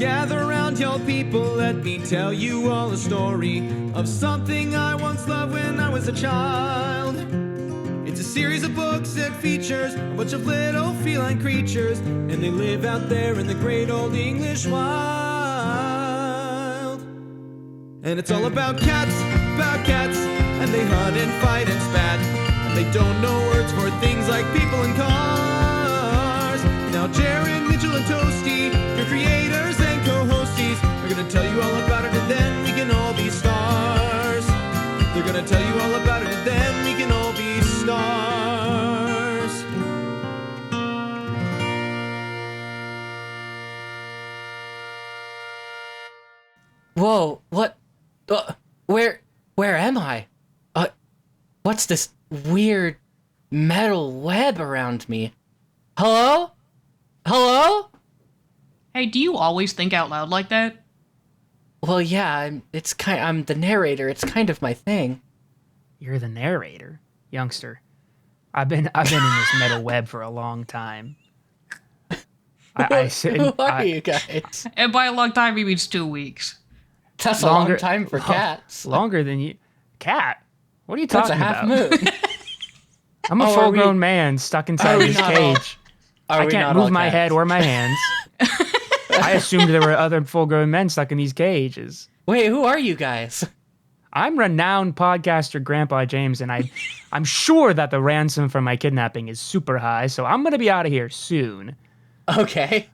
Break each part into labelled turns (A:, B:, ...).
A: gather around, y'all people, let me tell you all a story of something I once loved when I was a child. It's a series of books that features a bunch of little feline creatures, and they live out there in the great old English wild. And it's all about cats, and they hunt and fight and spat, and they don't know words for things like people and cars. Now Jaron, Mitchell, and Toasty, your creators and co-hosties, are gonna tell you all about it, and then we can all be stars. They're gonna tell you all about it, and then we can all be stars.
B: Whoa, what? Where am I? What's this weird metal web around me? Hello? Hello?
C: Hey, do you always think out loud like that?
B: Well, yeah, I'm the narrator. It's kind of my thing.
D: You're the narrator, youngster. I've been in this metal web for a long time.
B: Who are you guys?
C: And by a long time, he means 2 weeks.
B: That's a long time for cats.
D: Longer than you. Cat? What are you talking about?
B: That's a half moon.
D: I'm a full-grown man stuck inside this cage. I can't move my head or my hands. I assumed there were other full-grown men stuck in these cages.
B: Wait, who are you guys?
D: I'm renowned podcaster Grandpa James, and I'm sure that the ransom for my kidnapping is super high, so I'm going to be out of here soon.
B: Okay.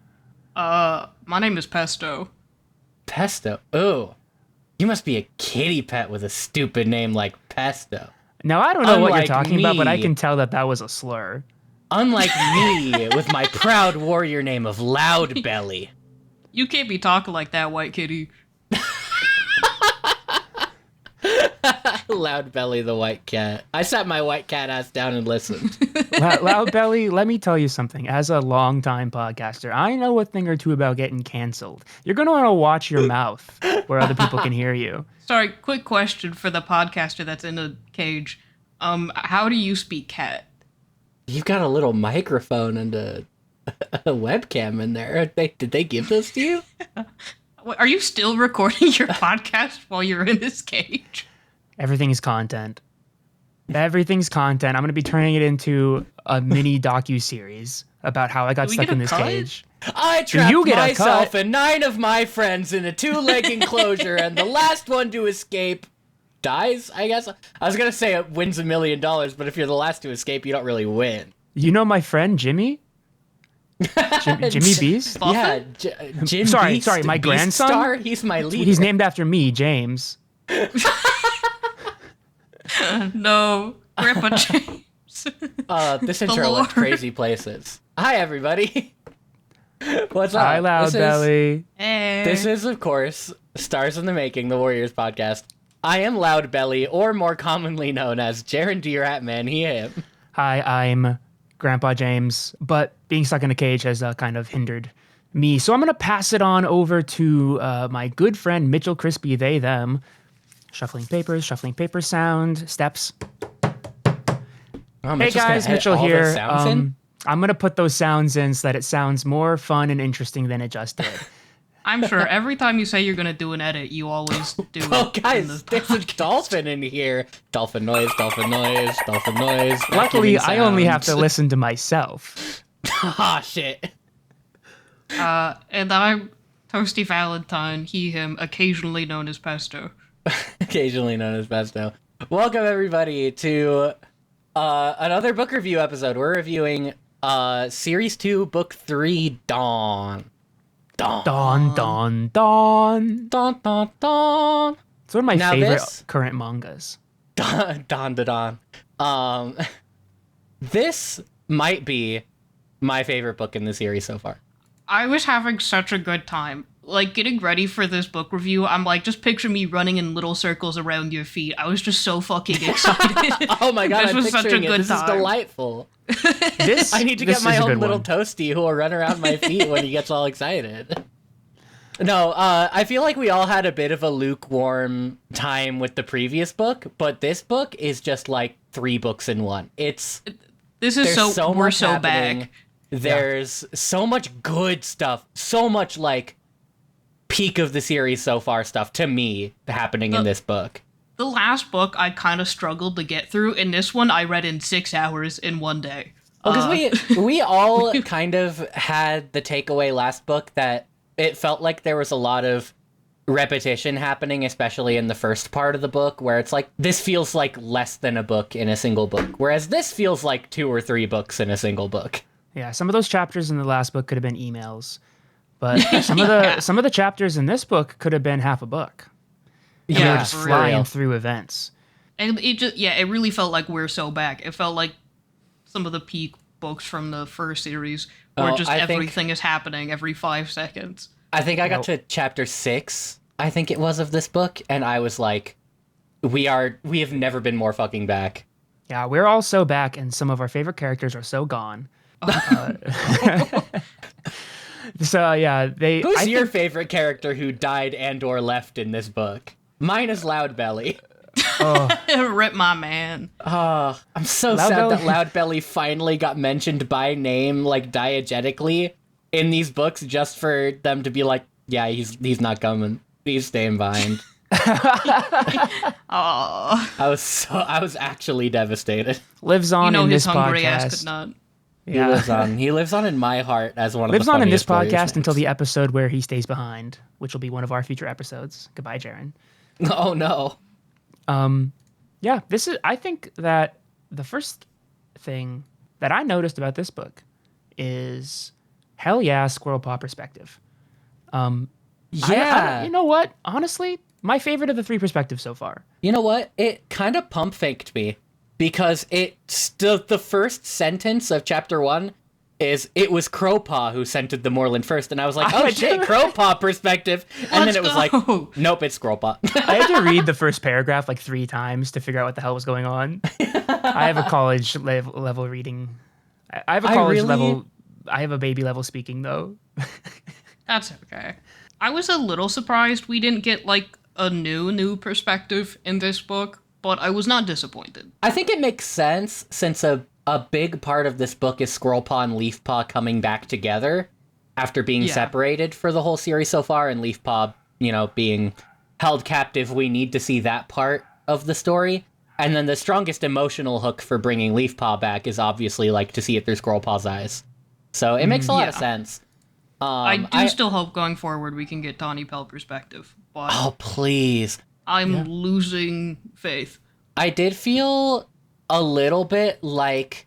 C: My name is Pesto.
B: Pesto? Ooh. You must be a kitty pet with a stupid name like Pesto.
D: Now, I don't know what you're talking about, but I can tell that was a slur.
B: Unlike me, with my proud warrior name of Loudbelly.
C: You can't be talking like that, white kitty.
B: Loudbelly the white cat. I sat my white cat ass down and listened.
D: Loudbelly, let me tell you something. As a longtime podcaster, I know a thing or two about getting canceled. You're going to want to watch your mouth where other people can hear you.
C: Sorry, quick question for the podcaster that's in a cage. How do you speak cat?
B: You've got a little microphone and a webcam in there. Did they give those to you?
C: Are you still recording your podcast while you're in this cage?
D: Everything's content. Everything's content. I'm going to be turning it into a mini docu-series about how I got stuck in this cage.
B: I trapped myself and 9 of my friends in a 2-leg enclosure, and the last one to escape dies, I guess. I was going to say it wins $1 million, but if you're the last to escape, you don't really win.
D: You know my friend Jimmy? Jimmy Beast?
B: Yeah, Jim
D: Sorry,
B: Beast,
D: my
B: Beast
D: grandson?
B: Star? He's my leader.
D: He's named after me, James.
C: No, Grandpa James.
B: This intro went crazy places. Hi, everybody. What's up?
D: Hi, Loudbelly.
C: Hey.
B: This is, of course, Stars in the Making, the Warriors podcast. I am Loudbelly, or more commonly known as Jaron D Ratman, he, him.
D: Hi, I'm Grandpa James, but being stuck in a cage has kind of hindered me. So I'm going to pass it on over to my good friend Mitchell, Crispi, they, them. Shuffling paper sound, steps.
B: Oh,
D: hey guys, Mitchell here. I'm going to put those sounds in so that it sounds more fun and interesting than it just did.
C: I'm sure every time you say you're going to do an edit, you always do
B: Oh,
C: it.
B: guys, there's a dolphin in here. Dolphin noise, dolphin noise, dolphin noise.
D: Luckily, I only have to listen to myself.
B: Ah, shit.
C: And I'm Toasty Valentine, he, him, occasionally known as Pesto.
B: Occasionally known as Pesto. Welcome, everybody, to another book review episode. We're reviewing Series 2, Book 3, Dawn.
D: Dawn, dawn, dawn.
B: Dawn, dawn, dawn.
D: It's one of my favorite current mangas.
B: Dawn. This might be my favorite book in the series so far.
C: I was having such a good time. Like, getting ready for this book review, I'm like, just picture me running in little circles around your feet. I was just so fucking excited.
B: Oh my god,
C: this was such a good
B: This is delightful. I need to get my own little Toasty who will run around my feet when he gets all excited. No, I feel like we all had a bit of a lukewarm time with the previous book, but this book is just like 3 books in one. We're so
C: back.
B: There's so much good stuff, so much like peak of the series so far stuff to me happening in this book.
C: The last book I kind of struggled to get through, and this one I read in 6 hours in one day.
B: Because we all kind of had the takeaway last book that it felt like there was a lot of repetition happening, especially in the first part of the book, where it's like, this feels like less than a book in a single book, whereas this feels like 2 or 3 books in a single book.
D: Yeah, some of those chapters in the last book could have been emails, but some of the chapters in this book could have been half a book. And we were just flying through events.
C: And it really felt like we're so back. It felt like some of the peak books from the first series where everything is happening every 5 seconds.
B: I think I got to chapter 6, I think it was, of this book, and I was like, we have never been more fucking back.
D: Yeah, we're all so back, and some of our favorite characters are so gone. So yeah,
B: Who's your favorite character who died and or left in this book? Mine is Loudbelly.
C: Rip my man.
B: I'm so sad that Loudbelly finally got mentioned by name, like diegetically, in these books, just for them to be like, yeah, he's not coming. He's staying behind. I was actually devastated.
D: Lives on in this podcast.
C: His hungry ass could not.
D: Yeah.
B: He lives on in my heart as one of the
D: lives on in this
B: funniest
D: podcast until the episode where he stays behind, which will be one of our future episodes. Goodbye, Jaron.
B: Oh no.
D: Yeah, I think that the first thing that I noticed about this book is hell yeah, Squirrel Paw perspective.
B: Yeah.
D: You know what? Honestly, my favorite of the 3 perspectives so far.
B: You know what? It kind of pump faked me because the first sentence of chapter 1 is, it was Crowpaw who scented the moorland first, and I was like, oh shit, Crowpaw perspective, and then it was like, nope, it's Squirrelpaw.
D: I had to read the first paragraph like 3 times to figure out what the hell was going on. I have a college level reading. I have a college level. I have a baby level speaking though.
C: That's okay. I was a little surprised we didn't get like a new perspective in this book, but I was not disappointed.
B: I think it makes sense since a big part of this book is Squirrelpaw and Leafpaw coming back together after being separated for the whole series so far, and Leafpaw, being held captive. We need to see that part of the story. And then the strongest emotional hook for bringing Leafpaw back is obviously like to see it through Squirrelpaw's eyes. So it makes a lot of sense.
C: I still hope going forward we can get Tawny Pell perspective. But
B: oh, please.
C: I'm losing faith.
B: I did feel a little bit like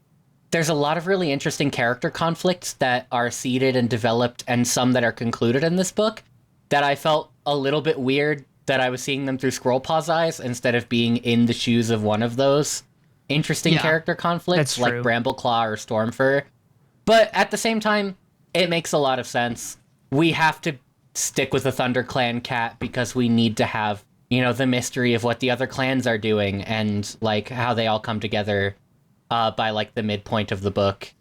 B: there's a lot of really interesting character conflicts that are seeded and developed, and some that are concluded in this book, that I felt a little bit weird that I was seeing them through Squirrelpaw's eyes instead of being in the shoes of one of those interesting character conflicts, like Brambleclaw or Stormfur. But at the same time, it makes a lot of sense. We have to stick with the ThunderClan cat because we need to have, the mystery of what the other clans are doing and, like, how they all come together by, like, the midpoint of the book.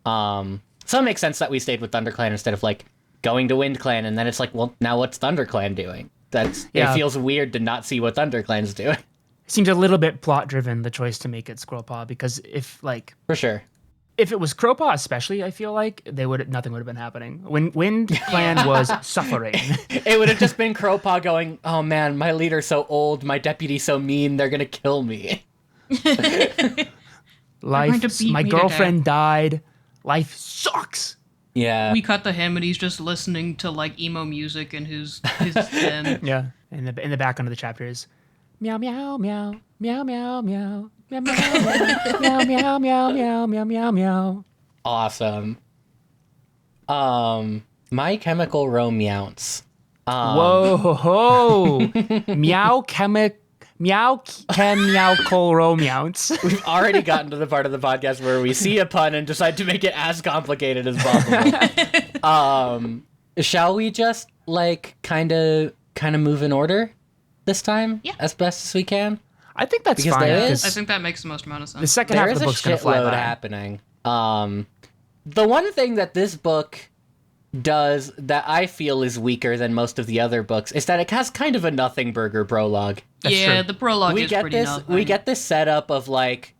B: So it makes sense that we stayed with ThunderClan instead of, like, going to WindClan, and then it's like, well, now what's ThunderClan doing? It feels weird to not see what ThunderClan's doing.
D: Seems a little bit plot-driven, the choice to make it Squirrelpaw, because if, like...
B: For sure.
D: If it was Crowpaw especially, I feel like nothing would have been happening. When WindClan was suffering.
B: It would have just been Crowpaw going, oh man, my leader's so old, my deputy's so mean, they're gonna kill me.
D: My girlfriend died. Life sucks.
B: Yeah.
C: We cut to him and he's just listening to like emo music in his den.
D: Yeah. In the background of the chapter is meow meow meow meow meow meow. Meow, meow, meow, meow, meow, meow, meow, meow.
B: Awesome. My Chemical Romance.
D: Whoa, ho, ho. Meow Chemical Romance.
B: We've already gotten to the part of the podcast where we see a pun and decide to make it as complicated as possible. Shall we just like kind of move in order this time?
C: Yeah.
B: As best as we can?
D: I think that's fine.
C: I think that makes the most amount of sense.
D: The second half of the book's going to fly by.
B: Happening. The one thing that this book does that I feel is weaker than most of the other books is that it has kind of a nothing burger prologue.
C: The prologue is pretty nothing.
B: We get this setup of like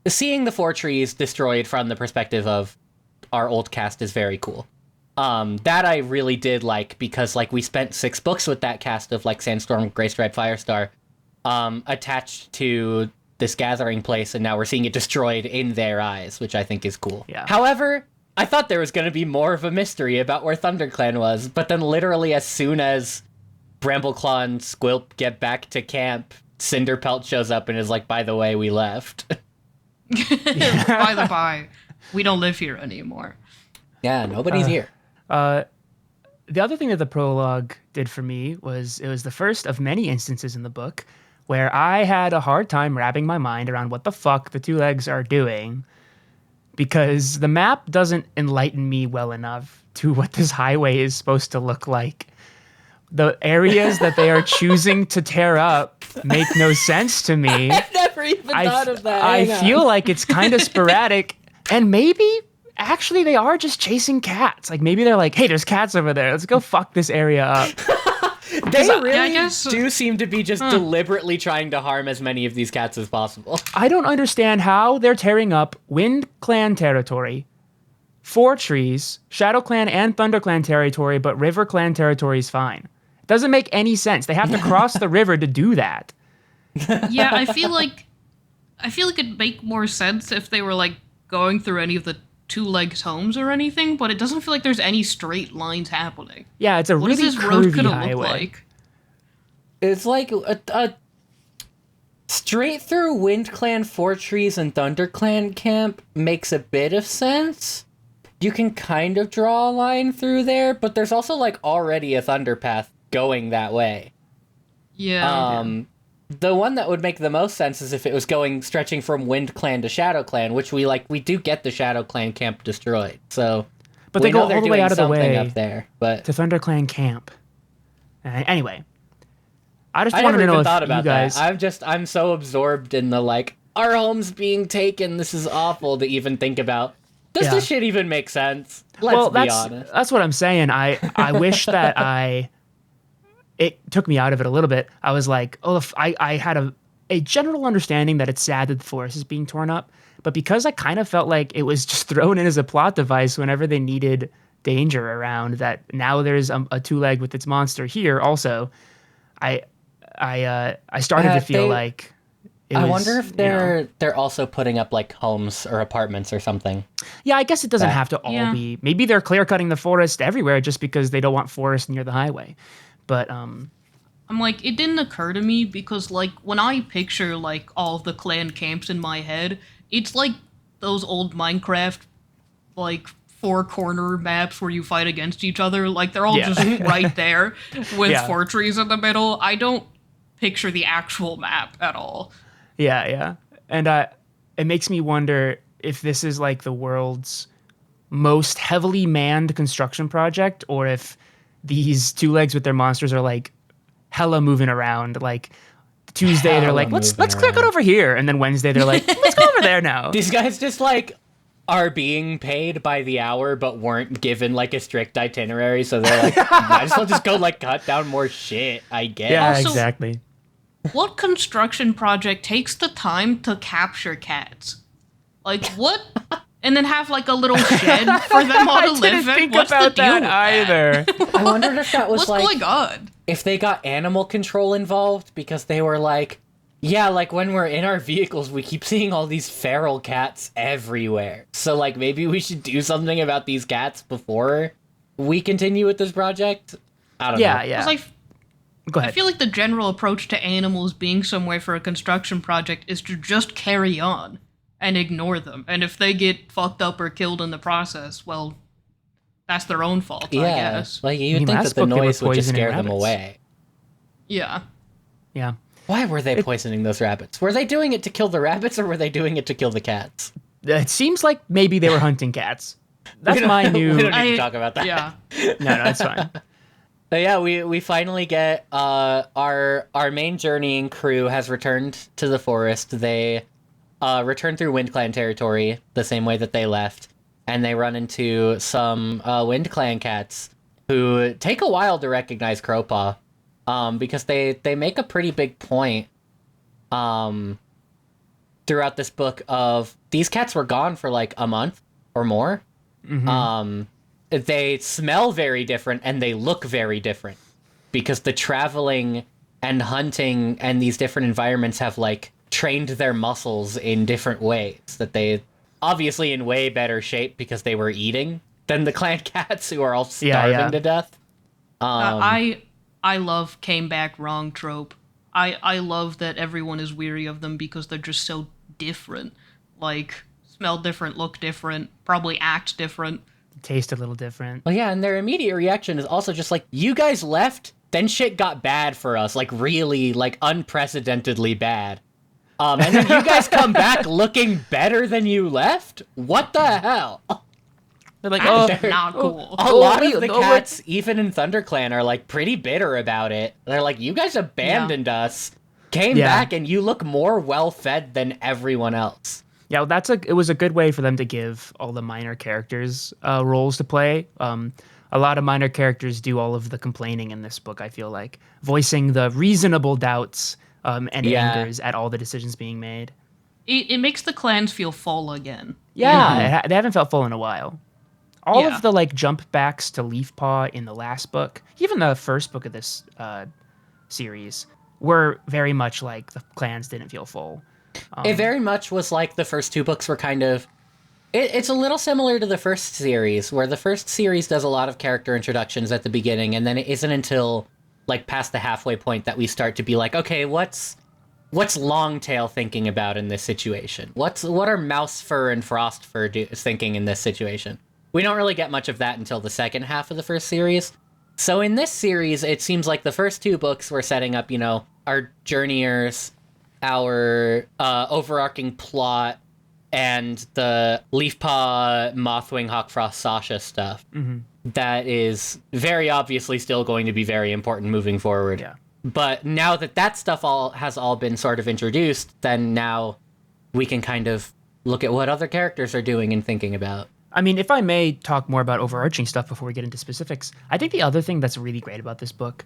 B: seeing the 4 trees destroyed from the perspective of our old cast is very cool. That I really did like, because like we spent 6 books with that cast of like Sandstorm, Greystripe, Firestar, attached to this gathering place, and now we're seeing it destroyed in their eyes, which I think is cool.
D: Yeah.
B: However, I thought there was going to be more of a mystery about where ThunderClan was, but then literally as soon as Brambleclaw and Squilp get back to camp, Cinderpelt shows up and is like, by the way, we left.
C: By the by, we don't live here anymore.
B: Yeah, nobody's here.
D: The other thing that the prologue did for me was it was the first of many instances in the book where I had a hard time wrapping my mind around what the fuck the two legs are doing, because the map doesn't enlighten me well enough to what this highway is supposed to look like. The areas that they are choosing to tear up make no sense to me.
B: I never even thought of that.
D: I feel like it's kind of sporadic, and maybe actually they are just chasing cats. Like maybe they're like, hey, there's cats over there. Let's go fuck this area up.
B: They really
C: I guess,
B: do seem to be just deliberately trying to harm as many of these cats as possible.
D: I don't understand how they're tearing up Wind Clan territory, Four Trees, Shadow Clan and Thunder Clan territory, but River Clan territory is fine. It doesn't make any sense. They have to cross the river to do that.
C: Yeah, I feel like it'd make more sense if they were like going through any of the two legs homes or anything, but it doesn't feel like there's any straight lines happening.
D: Yeah, it's a
C: What
D: really
C: is this road
D: curvy
C: gonna
D: highway.
C: look like?
B: It's like a straight through Wind Clan, Four Trees, and Thunder Clan camp makes a bit of sense. You can kind of draw a line through there, but there's also like already a Thunder Path going that way.
C: Yeah.
B: The one that would make the most sense is if it was stretching from Wind Clan to Shadow Clan, which we do get the Shadow Clan camp destroyed. So,
D: But they go all the way out of the way
B: up there, but
D: to Thunder Clan camp. Anyway, I just
B: I
D: wanted
B: never
D: to know
B: even
D: if
B: thought
D: you
B: about
D: guys.
B: that. I'm so absorbed in the like our home's being taken. This is awful to even think about. Does this shit even make sense? Let's be honest.
D: That's what I'm saying. I wish that it took me out of it a little bit. I was like, I had a general understanding that it's sad that the forest is being torn up, but because I kind of felt like it was just thrown in as a plot device whenever they needed danger around, that now there's a two-leg with its monster here also, I started to feel like
B: I wonder if they're also putting up like homes or apartments or something.
D: Yeah, I guess it doesn't have to all be. Maybe they're clear cutting the forest everywhere just because they don't want forest near the highway. But
C: I'm like, it didn't occur to me because like when I picture like all of the clan camps in my head, it's like those old Minecraft like 4-corner maps where you fight against each other. Like they're all just right there with 4 trees in the middle. I don't picture the actual map at all.
D: Yeah. And it makes me wonder if this is like the world's most heavily manned construction project, or if these two legs with their monsters are like hella moving around. Like Tuesday they're like, let's clear cut over here, and then Wednesday they're like, let's go over there now.
B: These guys just like are being paid by the hour but weren't given like a strict itinerary, so they're like, might as well just go like cut down more shit, I guess.
D: Yeah,
C: Also,
D: exactly.
C: What construction project takes the time to capture cats? Like what? And then have like a little shed for them all to live in?
D: Think
C: What's
D: about
C: the deal
D: that
C: with
D: either.
B: I wondered if that was
C: What's
B: like
C: going on?
B: if they got animal control involved, because they were like, yeah, like when we're in our vehicles, we keep seeing all these feral cats everywhere. So like maybe we should do something about these cats before we continue with this project. I don't know.
D: Yeah. Go ahead.
C: I feel like the general approach to animals being somewhere for a construction project is to just carry on and ignore them. And if they get fucked up or killed in the process, well, that's their own fault, I guess.
B: Like you'd think that the noise would just scare them away.
C: Yeah.
D: Yeah.
B: Why were they poisoning those rabbits? Were they doing it to kill the rabbits, or were they doing it to kill the cats?
D: It seems like maybe they were hunting cats. That's my new...
B: We don't need to talk about that.
C: Yeah.
D: No, it's fine.
B: But yeah, we finally get our main journeying crew has returned to the forest. They return through Wind Clan territory the same way that they left, and they run into some Wind Clan cats who take a while to recognize Crowpaw, because they make a pretty big point throughout this book of these cats were gone for like a month or more. they smell very different and they look very different because the traveling and hunting and these different environments have like trained their muscles in different ways, that they obviously in way better shape because they were eating than the clan cats who are all starving to death.
C: I love came back wrong trope. I love that everyone is weary of them because they're just so different. Like, smell different, look different, probably act different.
D: Taste a little different.
B: Well, yeah, and their immediate reaction is also just like, you guys left, then shit got bad for us, like really, like unprecedentedly bad. And then you guys come back looking better than you left? What the hell?
D: They're like,
C: That's not cool.
B: A lot of the cats, even in ThunderClan, are like pretty bitter about it. They're like, you guys abandoned us, came back, and you look more well-fed than everyone else.
D: Yeah, well, it was a good way for them to give all the minor characters roles to play. A lot of minor characters do all of the complaining in this book, I feel like, voicing the reasonable doubts and angers at all the decisions being made.
C: It makes the clans feel full again.
D: Yeah, they haven't felt full in a while. All of the like jump backs to Leafpaw in the last book, even the first book of this series, were very much like the clans didn't feel full.
B: It very much was like the first two books were kind of... It's a little similar to the first series, where the first series does a lot of character introductions at the beginning, and then it isn't until like past the halfway point that we start to be like, okay, what's Longtail thinking about in this situation? What are Mousefur and Frostfur thinking in this situation? We don't really get much of that until the second half of the first series. So in this series, it seems like the first two books were setting up, our journeyers, our overarching plot, and the Leafpaw, Mothwing, Hawkfrost, Sasha stuff. Mm-hmm. That is very obviously still going to be very important moving forward.
D: Yeah.
B: But now that stuff has all been sort of introduced, then now we can kind of look at what other characters are doing and thinking about.
D: I mean, if I may talk more about overarching stuff before we get into specifics, I think the other thing that's really great about this book,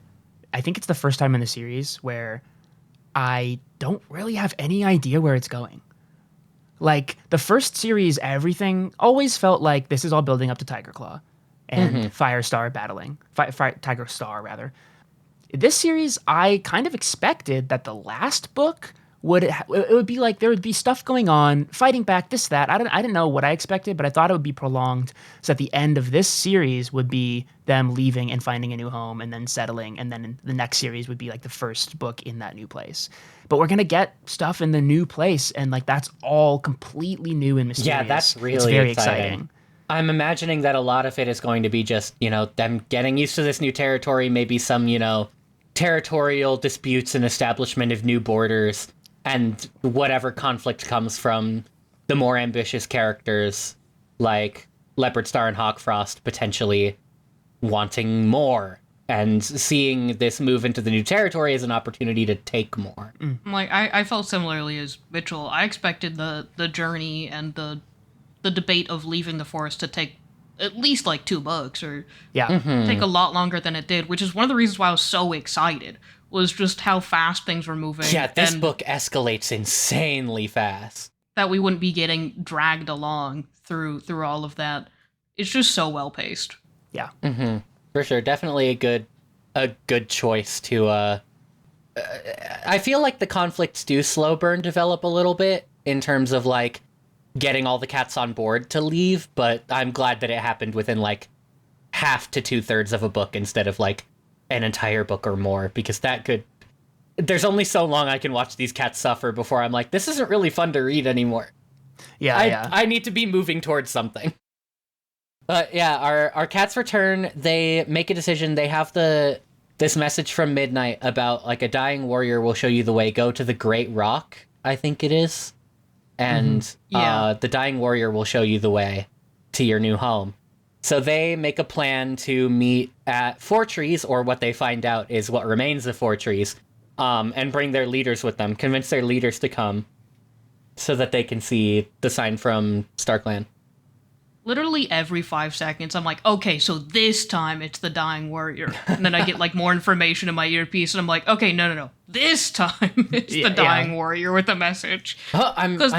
D: I think it's the first time in the series where I don't really have any idea where it's going. Like, the first series, everything always felt like this is all building up to Tiger Claw and Firestar battling. Tiger Star, rather. This series, I kind of expected that the last book it would be like there would be stuff going on, fighting back, this, that. I didn't know what I expected, but I thought it would be prolonged. So at the end of this series would be them leaving and finding a new home and then settling. And then the next series would be like the first book in that new place. But we're going to get stuff in the new place. And like, that's all completely new and mysterious.
B: Yeah, that's really
D: it's very
B: exciting. I'm imagining that a lot of it is going to be just, them getting used to this new territory, maybe some, territorial disputes and establishment of new borders, and whatever conflict comes from the more ambitious characters like Leopardstar and Hawkfrost potentially wanting more and seeing this move into the new territory as an opportunity to take more.
C: Like, I felt similarly as Mitchell. I expected the journey and the debate of leaving the forest to take at least like 2 books or take a lot longer than it did, which is one of the reasons why I was so excited, was just how fast things were moving.
B: Yeah, this book escalates insanely fast.
C: That we wouldn't be getting dragged along through all of that. It's just so well paced.
D: Yeah.
B: Mm-hmm. For sure. Definitely a good choice to I feel like the conflicts do slow burn develop a little bit in terms of like getting all the cats on board to leave, but I'm glad that it happened within like half to 2/3 of a book instead of like an entire book or more, because there's only so long I can watch these cats suffer before I'm like, this isn't really fun to read anymore. I need to be moving towards something. But yeah, our cats return. They make a decision. They have this message from Midnight about like a dying warrior will show you the way. Go to the Great Rock, I think it is. And the dying warrior will show you the way to your new home. So they make a plan to meet at Four Trees, or what they find out is what remains of Four Trees, and bring their leaders with them, convince their leaders to come so that they can see the sign from StarClan.
C: Literally every 5 seconds, I'm like, okay, so this time it's the dying warrior. And then I get like more information in my earpiece, and I'm like, okay, no. This time it's the dying warrior with the message.
B: Because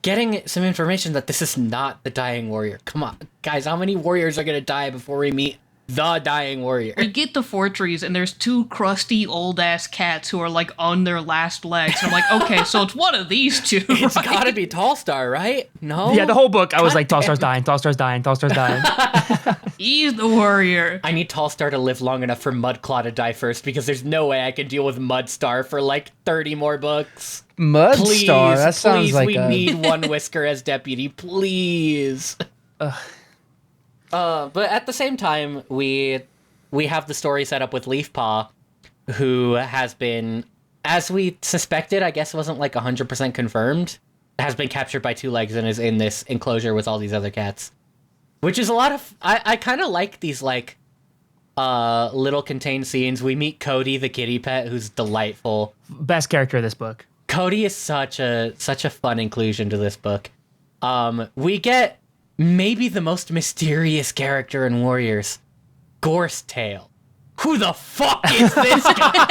B: getting some information that this is not the dying warrior. Come on, guys, how many warriors are gonna die before we meet the dying warrior?
C: We get to Fortress, and there's two crusty old-ass cats who are, like, on their last legs. And I'm like, okay, so it's one of these two,
B: It's
C: right?
B: gotta be Tallstar, right? No?
D: Yeah, the whole book, I was like, Tallstar's dying, Tallstar's dying, Tallstar's dying.
C: He's the warrior.
B: I need Tallstar to live long enough for Mudclaw to die first, because there's no way I can deal with Mudstar for, like, 30 more books.
D: Mudstar, that sounds
B: please,
D: like
B: we need One Whisker as deputy, please. But at the same time, we have the story set up with Leafpaw, who has been, as we suspected, I guess wasn't like 100% confirmed, has been captured by Two Legs and is in this enclosure with all these other cats. Which is a lot of... I kind of like these, like, little contained scenes. We meet Cody, the kitty pet, who's delightful.
D: Best character of this book.
B: Cody is such a fun inclusion to this book. We get maybe the most mysterious character in Warriors, Gorsetail. Who the fuck is this guy?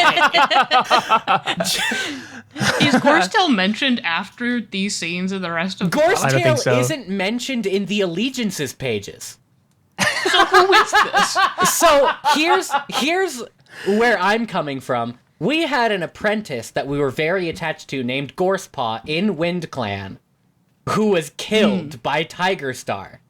C: Is Gorsetail mentioned after these scenes in the rest of the book?
D: I don't think so.
B: Gorsetail isn't mentioned in the allegiances pages.
C: So who is this?
B: So here's where I'm coming from. We had an apprentice that we were very attached to named Gorsepaw in Wind Clan, who was killed by Tiger Star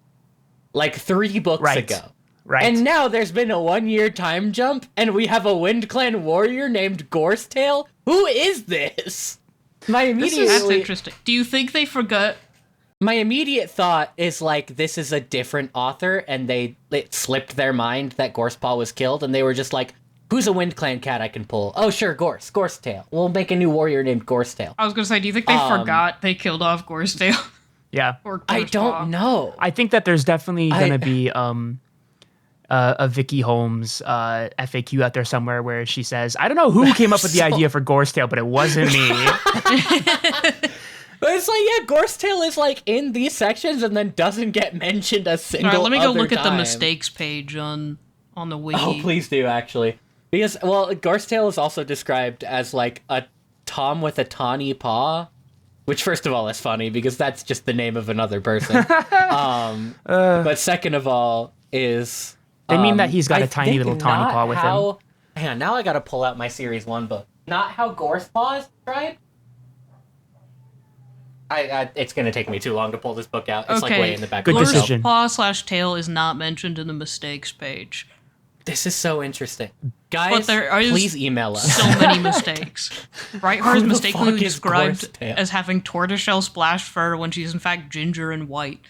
B: like 3 books ago.
D: Right.
B: And now there's been a 1-year time jump, and we have a Wind Clan warrior named Gorsetail? Who is this?
C: That's interesting. Do you think they forgot?
B: My immediate thought is, like, this is a different author, and it slipped their mind that Gorsepaw was killed, and they were just like, who's a Wind Clan cat I can pull? Oh, sure, Gorsetail. We'll make a new warrior named Gorsetail.
C: I was going to say, do you think they forgot they killed off Gorsetail?
D: Yeah.
C: Or
B: I
C: Gorspaw?
B: don't know.
D: I think that there's definitely going to be a Vicky Holmes FAQ out there somewhere where she says, I don't know who came up with the idea for Gorsetail, but it wasn't me.
B: But it's like, yeah, Gorsetail is, like, in these sections and then doesn't get mentioned a single
C: All right, let me go
B: other
C: look at the
B: time.
C: mistakes page on the wiki.
B: Oh, please do, actually. Because, well, Gorsetail is also described as, like, a Tom with a tawny paw, which, first of all, is funny, because that's just the name of another person. But second of all is...
D: They mean that he's got
B: I
D: a tiny
B: think
D: little tawny
B: not
D: paw with
B: how,
D: him.
B: Hang on, now I gotta pull out my Series 1 book. Not how Gorsepaw is described? It's gonna take me too long to pull this book out. It's, like, way in the back.
D: Good
B: of the shelf.
D: decision.
C: Paw/tail is not mentioned in the mistakes page.
B: This is so interesting.
C: But
B: Guys,
C: there are
B: please email us.
C: so many mistakes. Brightheart is
B: Who the
C: mistakenly
B: fuck is
C: described
B: Gorsetail?
C: as having tortoiseshell splash fur when she's in fact ginger and white.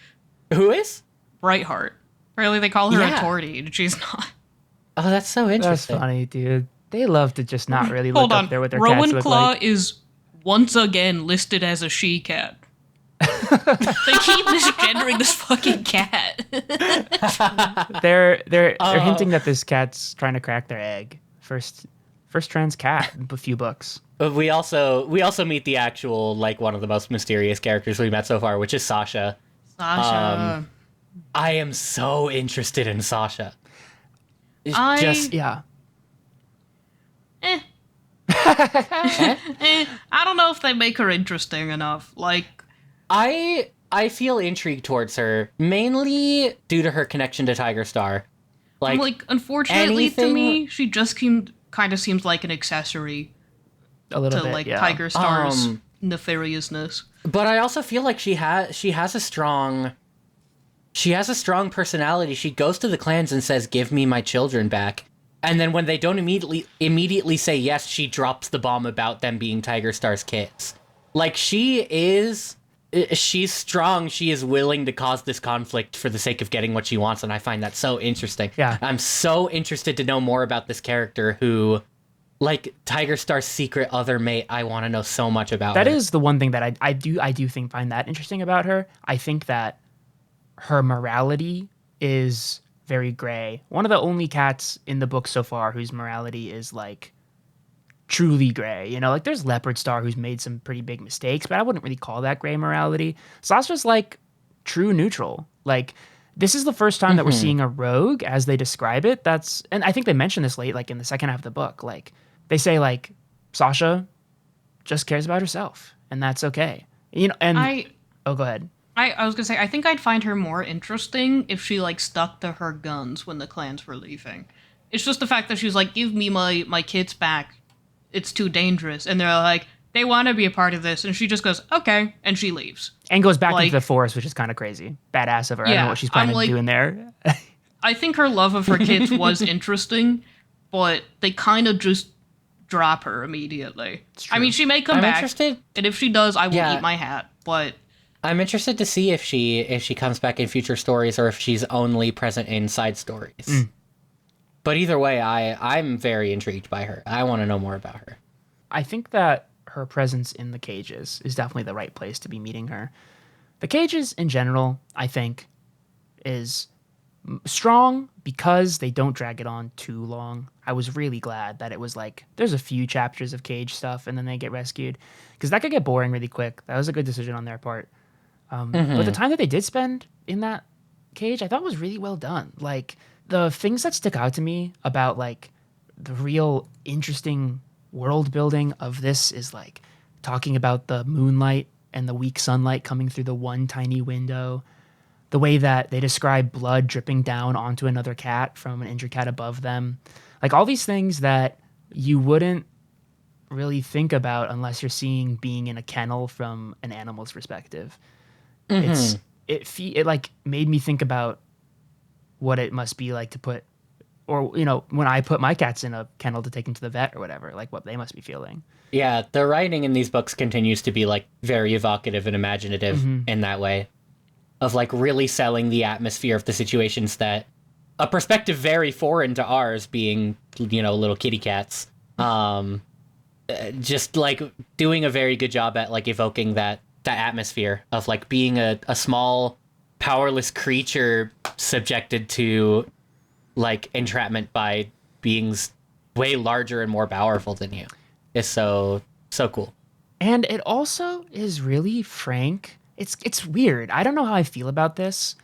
B: Who is?
C: Brightheart. Apparently they call her
B: Yeah.
C: a tortie, and she's not.
B: Oh, that's so
D: That's
B: interesting.
D: funny, dude. They love to just not really
C: Hold
D: look
C: on.
D: up there what their cats
C: Rowan
D: look
C: Claw
D: like.
C: is once again listed as a she-cat. They keep misgendering this fucking cat.
D: They're hinting that this cat's trying to crack their egg. First trans cat in a few books.
B: But we also meet the actual, like, one of the most mysterious characters we met so far, which is Sasha.
C: Sasha.
B: I am so interested in Sasha.
D: Yeah.
C: I don't know if they make her interesting enough. Like,
B: I feel intrigued towards her, mainly due to her connection to Tiger Star. Like
C: unfortunately to
B: anything-
C: me, she just kind of seems like an accessory
D: A little
C: to
D: bit,
C: like
D: yeah.
C: Tiger Star's nefariousness.
B: But I also feel like she has a strong personality. She goes to the clans and says, "Give me my children back." And then when they don't immediately say yes, she drops the bomb about them being Tiger Star's kids. Like, she's strong. She is willing to cause this conflict for the sake of getting what she wants, and I find that so interesting.
D: Yeah.
B: I'm so interested to know more about this character who, like, Tiger Star's secret other mate. I want to know so much about
D: That
B: her.
D: is the one thing that I do think find that interesting about her. I think that her morality is very gray. One of the only cats in the book so far whose morality is, like, truly gray. You know, like, there's Leopard Star who's made some pretty big mistakes, but I wouldn't really call that gray morality. Sasha's, like, true neutral. Like, this is the first time that we're seeing a rogue as they describe it. And I think they mention this late, like, in the second half of the book. Like, they say, like, Sasha just cares about herself, and that's okay. You know, and Oh, go ahead.
C: I was gonna say, I think I'd find her more interesting if she, like, stuck to her guns when the clans were leaving. It's just the fact that she's like, give me my kids back. It's too dangerous. And they're like, they want to be a part of this. And she just goes, okay. And she leaves.
D: And goes back into the forest, which is kind of crazy. Badass of her. I don't know what she's planning on doing there.
C: I think her love of her kids was interesting, but they kind of just drop her immediately. I mean, she may come back.
B: Interested.
C: And if she does, I will eat my hat. But
B: I'm interested to see if she comes back in future stories or if she's only present in side stories. But either way, I'm very intrigued by her. I want to know more about her.
D: I think that her presence in the cages is definitely the right place to be meeting her. The cages in general, I think, is strong because they don't drag it on too long. I was really glad that it was like, there's a few chapters of cage stuff and then they get rescued, because that could get boring really quick. That was a good decision on their part. But the time that they did spend in that cage, I thought was really well done. Like, the things that stick out to me about, like, the real interesting world building of this is, like, talking about the moonlight and the weak sunlight coming through the one tiny window, the way that they describe blood dripping down onto another cat from an injured cat above them. Like, all these things that you wouldn't really think about unless you're seeing being in a kennel from an animal's perspective. It like made me think about what it must be like to put, or, you know, when I put my cats in a kennel to take them to the vet or whatever, like what they must be feeling.
B: Yeah, the writing in these books continues to be, like, very evocative and imaginative in that way, of, like, really selling the atmosphere of the situations that a perspective very foreign to ours, being, you know, little kitty cats. Just, like, doing a very good job at, like, evoking that atmosphere of, like, being a small, powerless creature subjected to, like, entrapment by beings way larger and more powerful than you is so cool.
D: And it also is really frank. It's weird. I don't know how I feel about this.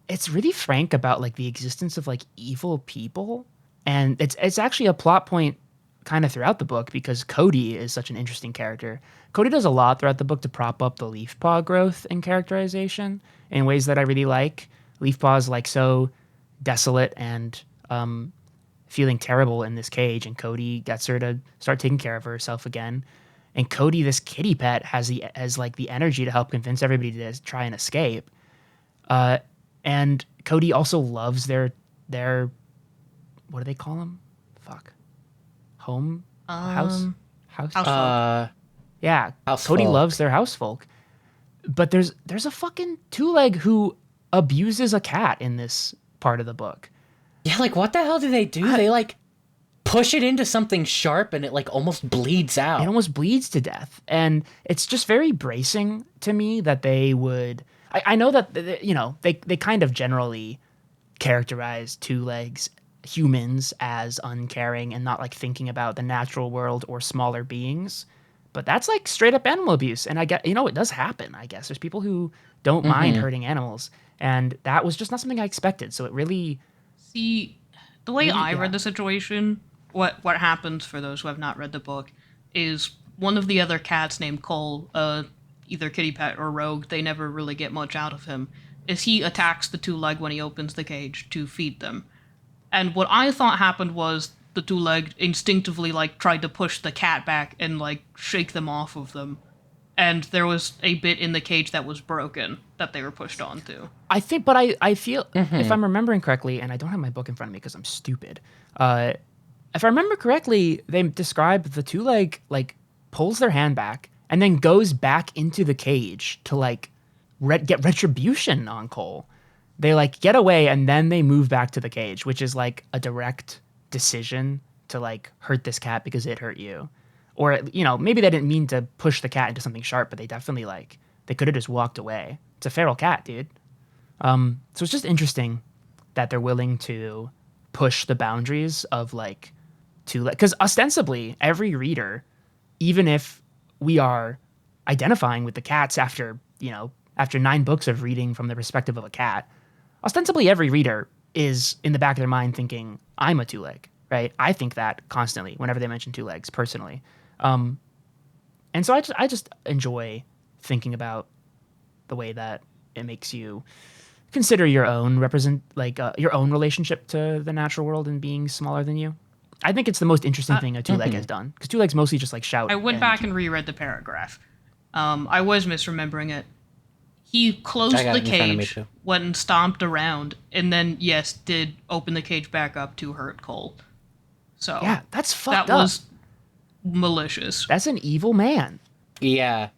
D: It's really frank about, like, the existence of, like, evil people, and it's actually a plot point kind of throughout the book because Cody is such an interesting character. Cody does a lot throughout the book to prop up the Leafpaw growth and characterization in ways that I really like. Leafpaw is, like, so desolate and feeling terrible in this cage, and Cody gets her to start taking care of herself again. And Cody, this kitty pet, has the energy to help convince everybody to try and escape. And Cody also loves their what do they call them? House. Yeah,
B: house
D: Cody
B: folk.
D: loves their house folk. But there's a fucking two-leg who abuses a cat in this part of the book.
B: Yeah, like, what the hell do? They, like, push it into something sharp and it, like, almost bleeds out.
D: It almost bleeds to death. And it's just very bracing to me that they would... I know that, you know, they kind of generally characterize two-legs humans as uncaring and not, like, thinking about the natural world or smaller beings. But that's, like, straight up animal abuse. And I get, you know, it does happen, I guess. There's people who don't mind hurting animals. And that was just not something I expected. So it really...
C: See, the way I read the situation, what happens for those who have not read the book is one of the other cats named Cole, either kitty pet or rogue, they never really get much out of him, is he attacks the two-leg when he opens the cage to feed them. And what I thought happened was the two-leg instinctively, like, tried to push the cat back and, like, shake them off of them. And there was a bit in the cage that was broken that they were pushed onto.
D: I think, but I feel, if I'm remembering correctly, and I don't have my book in front of me because I'm stupid, if I remember correctly, they describe the two-leg, like, pulls their hand back and then goes back into the cage to, like, get retribution on Cole. They, like, get away and then they move back to the cage, which is, like, a direct decision to, like, hurt this cat because it hurt you. Or, you know, maybe they didn't mean to push the cat into something sharp, but they definitely, like, they could have just walked away. It's a feral cat, dude. So it's just interesting that they're willing to push the boundaries of, like, because ostensibly every reader, even if we are identifying with the cats after 9 books of reading from the perspective of a cat, ostensibly every reader is in the back of their mind thinking, I'm a two-leg, right? I think that constantly whenever they mention two legs, personally. And so I just enjoy thinking about the way that it makes you consider your own your own relationship to the natural world and being smaller than you. I think it's the most interesting thing a two-leg has done, because two-leg's mostly just like shout.
C: I went back and reread the paragraph. I was misremembering it. He closed the cage, went and stomped around, and then, yes, did open the cage back up to hurt Cole. So
D: yeah, that's fucked up.
C: That was malicious.
D: That's an evil man.
B: Yeah.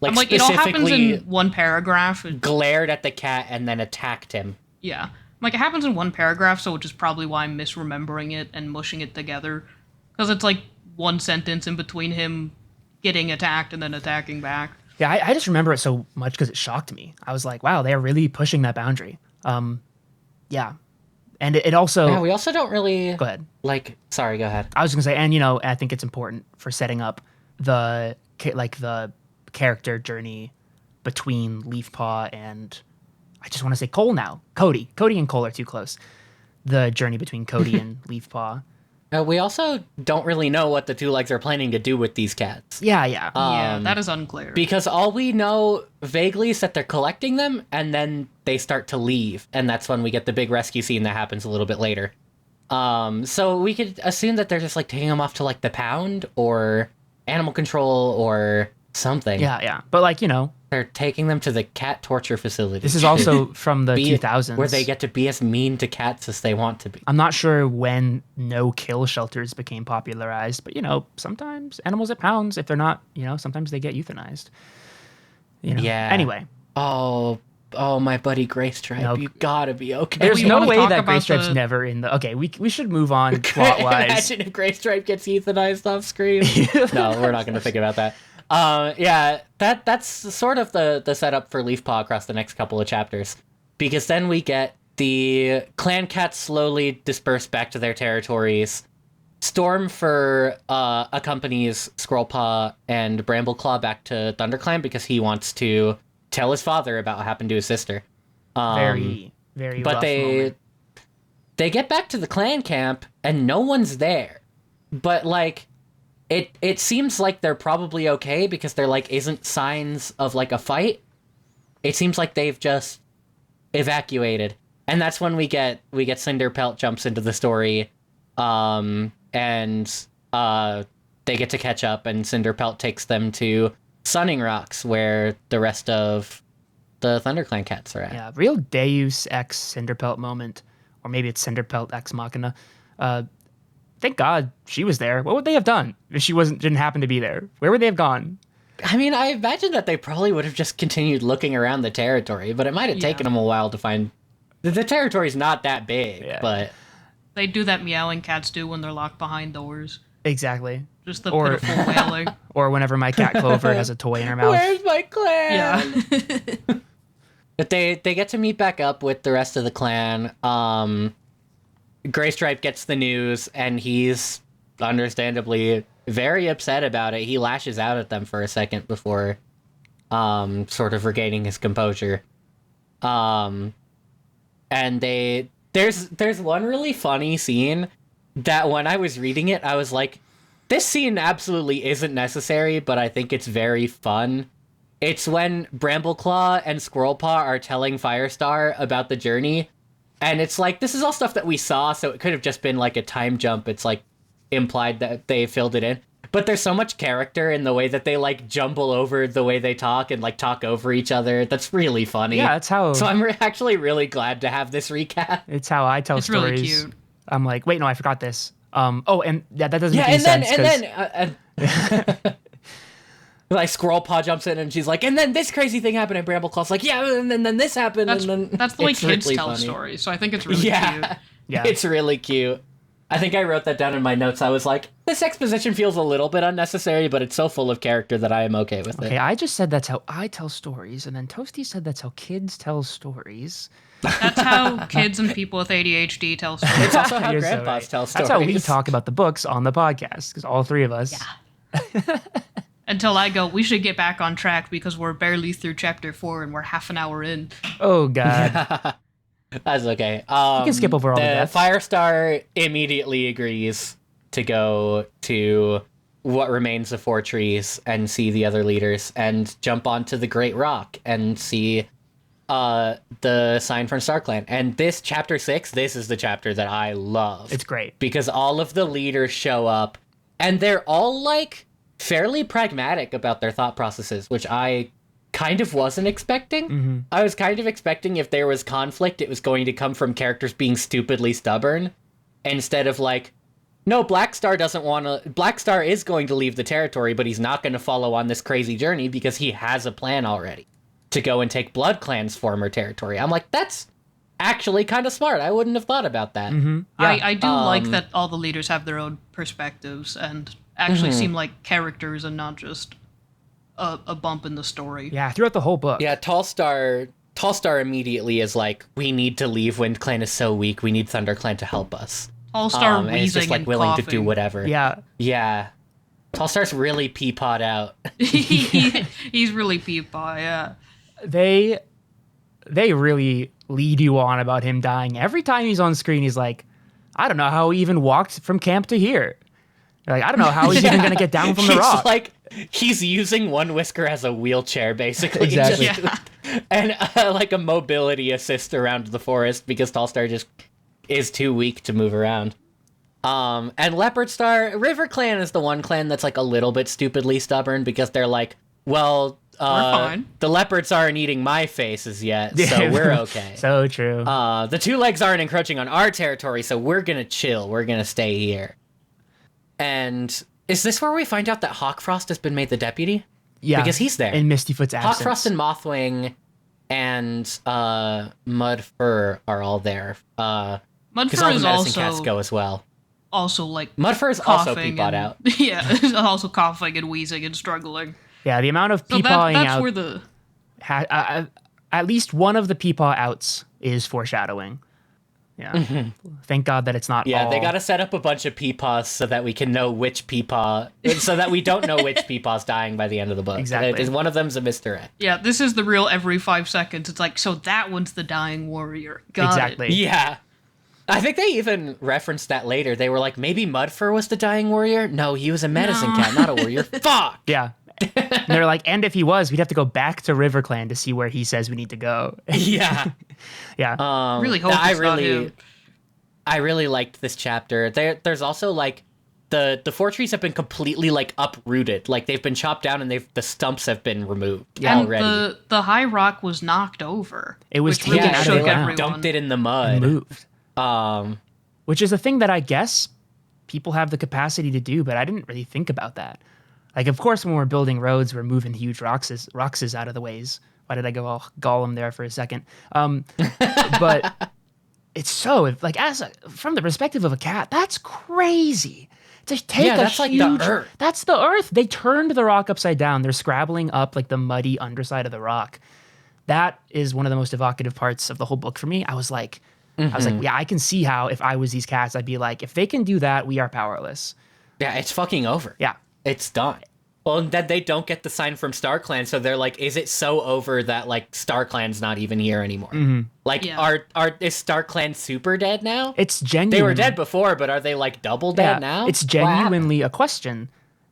C: Like it all happens in one paragraph.
B: Glared at the cat and then attacked him.
C: Yeah. Like, it happens in one paragraph, so which is probably why I'm misremembering it and mushing it together. Because it's like one sentence in between him getting attacked and then attacking back.
D: Yeah, I just remember it so much because it shocked me. I was like, wow, they're really pushing that boundary. Yeah. And it also...
B: Yeah, we also don't really...
D: Go ahead.
B: Sorry, go ahead.
D: I was going to say, and, I think it's important for setting up the character journey between Leafpaw and... I just want to say Cole now. Cody. Cody and Cole are too close. The journey between Cody and Leafpaw.
B: We also don't really know what the two legs are planning to do with these cats.
D: Yeah.
C: Yeah, that is unclear.
B: Because all we know vaguely is that they're collecting them, and then they start to leave. And that's when we get the big rescue scene that happens a little bit later. So we could assume that they're just, taking them off to, the pound, or animal control, or something.
D: Yeah. But,
B: they're taking them to the cat torture facility.
D: This is also from the 2000s.
B: Where they get to be as mean to cats as they want to be.
D: I'm not sure when no-kill shelters became popularized, but, sometimes animals at pounds, if they're not, sometimes they get euthanized.
B: Yeah.
D: Anyway.
B: Oh, my buddy Graystripe, you gotta be okay.
D: There's no way that Graystripe's never in the... Okay, we should move on plot-wise.
B: Imagine if Graystripe gets euthanized off screen. No, we're not going to think about that. Yeah, that's sort of the setup for Leafpaw across the next couple of chapters. Because then we get the clan cats slowly disperse back to their territories. Stormfur accompanies Squirrelpaw and Brambleclaw back to ThunderClan because he wants to tell his father about what happened to his sister.
D: Very, very
B: but
D: rough moment.
B: They get back to the clan camp and no one's there. But it seems like they're probably okay because there isn't signs of a fight. It seems like they've just evacuated. And that's when we get Cinderpelt jumps into the story. And they get to catch up, and Cinderpelt takes them to Sunning Rocks, where the rest of the ThunderClan cats are at.
D: Yeah, real Deus Ex Cinderpelt moment. Or maybe it's Cinderpelt Ex Machina. Thank God she was there. What would they have done if she didn't happen to be there? Where would they have gone?
B: I mean, I imagine that they probably would have just continued looking around the territory, but it might have taken them a while to find... The territory's not that big, but...
C: They do that meowing cats do when they're locked behind doors.
D: Exactly.
C: Just the pitiful wailing.
D: Or whenever my cat Clover has a toy in her mouth.
B: Where's my clan?
C: Yeah.
B: But they get to meet back up with the rest of the clan. Graystripe gets the news, and he's understandably very upset about it. He lashes out at them for a second before sort of regaining his composure. And there's one really funny scene that when I was reading it, I was like, this scene absolutely isn't necessary, but I think it's very fun. It's when Brambleclaw and Squirrelpaw are telling Firestar about the journey, and it's this is all stuff that we saw, so it could have just been a time jump. It's implied that they filled it in. But there's so much character in the way that they jumble over the way they talk and talk over each other. That's really funny.
D: Yeah, that's how...
B: So I'm actually really glad to have this recap.
D: It's how I tell stories.
C: It's really cute.
D: I'm like, wait, no, I forgot this. And that doesn't make any sense.
B: And then Squirrelpaw jumps in and she's like, and then this crazy thing happened, and Brambleclaw's like, yeah, and then this happened.
C: That's the way kids really tell stories, so I think it's really cute.
B: Yeah, it's really cute. I think I wrote that down in my notes. I was like, this exposition feels a little bit unnecessary, but it's so full of character that I am okay with it.
D: Okay, I just said that's how I tell stories, and then Toasty said that's how kids tell stories.
C: That's how kids and people with ADHD tell stories.
B: It's also how grandpas tell stories.
D: That's how we talk about the books on the podcast, because all three of us.
C: Yeah. Until I go, we should get back on track because we're barely through chapter 4 and we're half an hour in.
D: Oh, God.
B: That's okay.
D: You can skip over all the deaths.
B: Firestar immediately agrees to go to what remains of Four Trees and see the other leaders and jump onto the Great Rock and see the sign from StarClan. And this chapter 6, this is the chapter that I love.
D: It's great.
B: Because all of the leaders show up and they're all like fairly pragmatic about their thought processes, which I kind of wasn't expecting.
D: Mm-hmm.
B: I was kind of expecting if there was conflict, it was going to come from characters being stupidly stubborn instead of like, no, Black Star is going to leave the territory, but he's not going to follow on this crazy journey because he has a plan already to go and take Blood Clan's former territory. I'm like, that's actually kind of smart. I wouldn't have thought about that.
D: Mm-hmm. Yeah.
C: I do like that all the leaders have their own perspectives and actually seem like characters and not just a bump in the story.
D: Yeah, throughout the whole book.
B: Yeah, Tallstar immediately is like, we need to leave. Wind Clan is so weak. We need ThunderClan to help us.
C: Tallstar wheezing
B: and it's just like
C: and
B: willing
C: coughing.
B: to do whatever. Yeah. Tallstar's really peapod out.
C: He's really peepaw, yeah.
D: They really lead you on about him dying. Every time he's on screen, he's like, I don't know how he even walked from camp to here. Like, I don't know how he's even going to get down from the rock.
B: Like, he's using one whisker as a wheelchair, basically.
D: Exactly.
B: And like a mobility assist around the forest because Tallstar just is too weak to move around. And Leopard Star, River Clan is the one clan that's like a little bit stupidly stubborn because they're like, well,
C: fine.
B: The leopards aren't eating my faces yet, so we're okay.
D: So true.
B: The two legs aren't encroaching on our territory, so we're gonna chill. We're gonna stay here. And is this where we find out that Hawkfrost has been made the deputy?
D: Yeah,
B: because he's there.
D: in Mistyfoot's absence.
B: Hawkfrost and Mothwing and Mudfur are all there. Because all
C: Mudfur
B: the
C: is
B: medicine cats
C: also
B: go as well.
C: Like
B: Mudfur is also
C: coughing
B: peapod
C: and,
B: out.
C: Yeah, also coughing and wheezing and struggling.
D: Yeah, the amount of
C: So
D: peepawing
C: that's
D: out.
C: where the
D: At least one of the peepaw outs is foreshadowing. Yeah. Thank God that it's not
B: Yeah,
D: all.
B: they got to set up a bunch of peepaws so that we can know which peepaw, so that we don't know which peepaw's dying by the end of the book.
D: Exactly.
B: One of them's a misdirect.
C: Yeah, this is the real every 5 seconds. It's like, so that one's the dying warrior. Got
D: Exactly.
C: it.
B: Yeah. I think they even referenced that later. They were like, maybe Mudfur was the dying warrior? No, he was a medicine cat, not a warrior. Fuck!
D: Yeah. And they're like, and if he was, we'd have to go back to River Clan to see where he says we need to go.
B: Yeah.
D: Yeah.
C: Really hope it's not him.
B: I really liked this chapter. There's also like the four trees have been completely like uprooted. Like they've been chopped down and the stumps have been removed already.
C: And the high rock was knocked over.
D: It was
C: which
D: taken
C: really
D: out of
C: shook
D: the ground.
C: everyone.
B: Dumped it in the mud.
D: Moved. Which is a thing that I guess people have the capacity to do, but I didn't really think about that. Like, of course, when we're building roads, we're moving huge rocks out of the ways. Why did I go all Gollum there for a second? But it's so, from the perspective of a cat, that's crazy. To take
B: that's like the earth.
D: That's the earth. They turned the rock upside down. They're scrabbling up like the muddy underside of the rock. That is one of the most evocative parts of the whole book for me. I was like, yeah, I can see how if I was these cats, I'd be like, if they can do that, we are powerless.
B: Yeah, it's fucking over.
D: Yeah.
B: It's done. Well, and then they don't get the sign from StarClan, so they're like, is it so over that like StarClan's not even here anymore? Like, is StarClan super dead now?
D: It's genuine.
B: They were dead before, but are they like double dead now?
D: It's genuinely a question.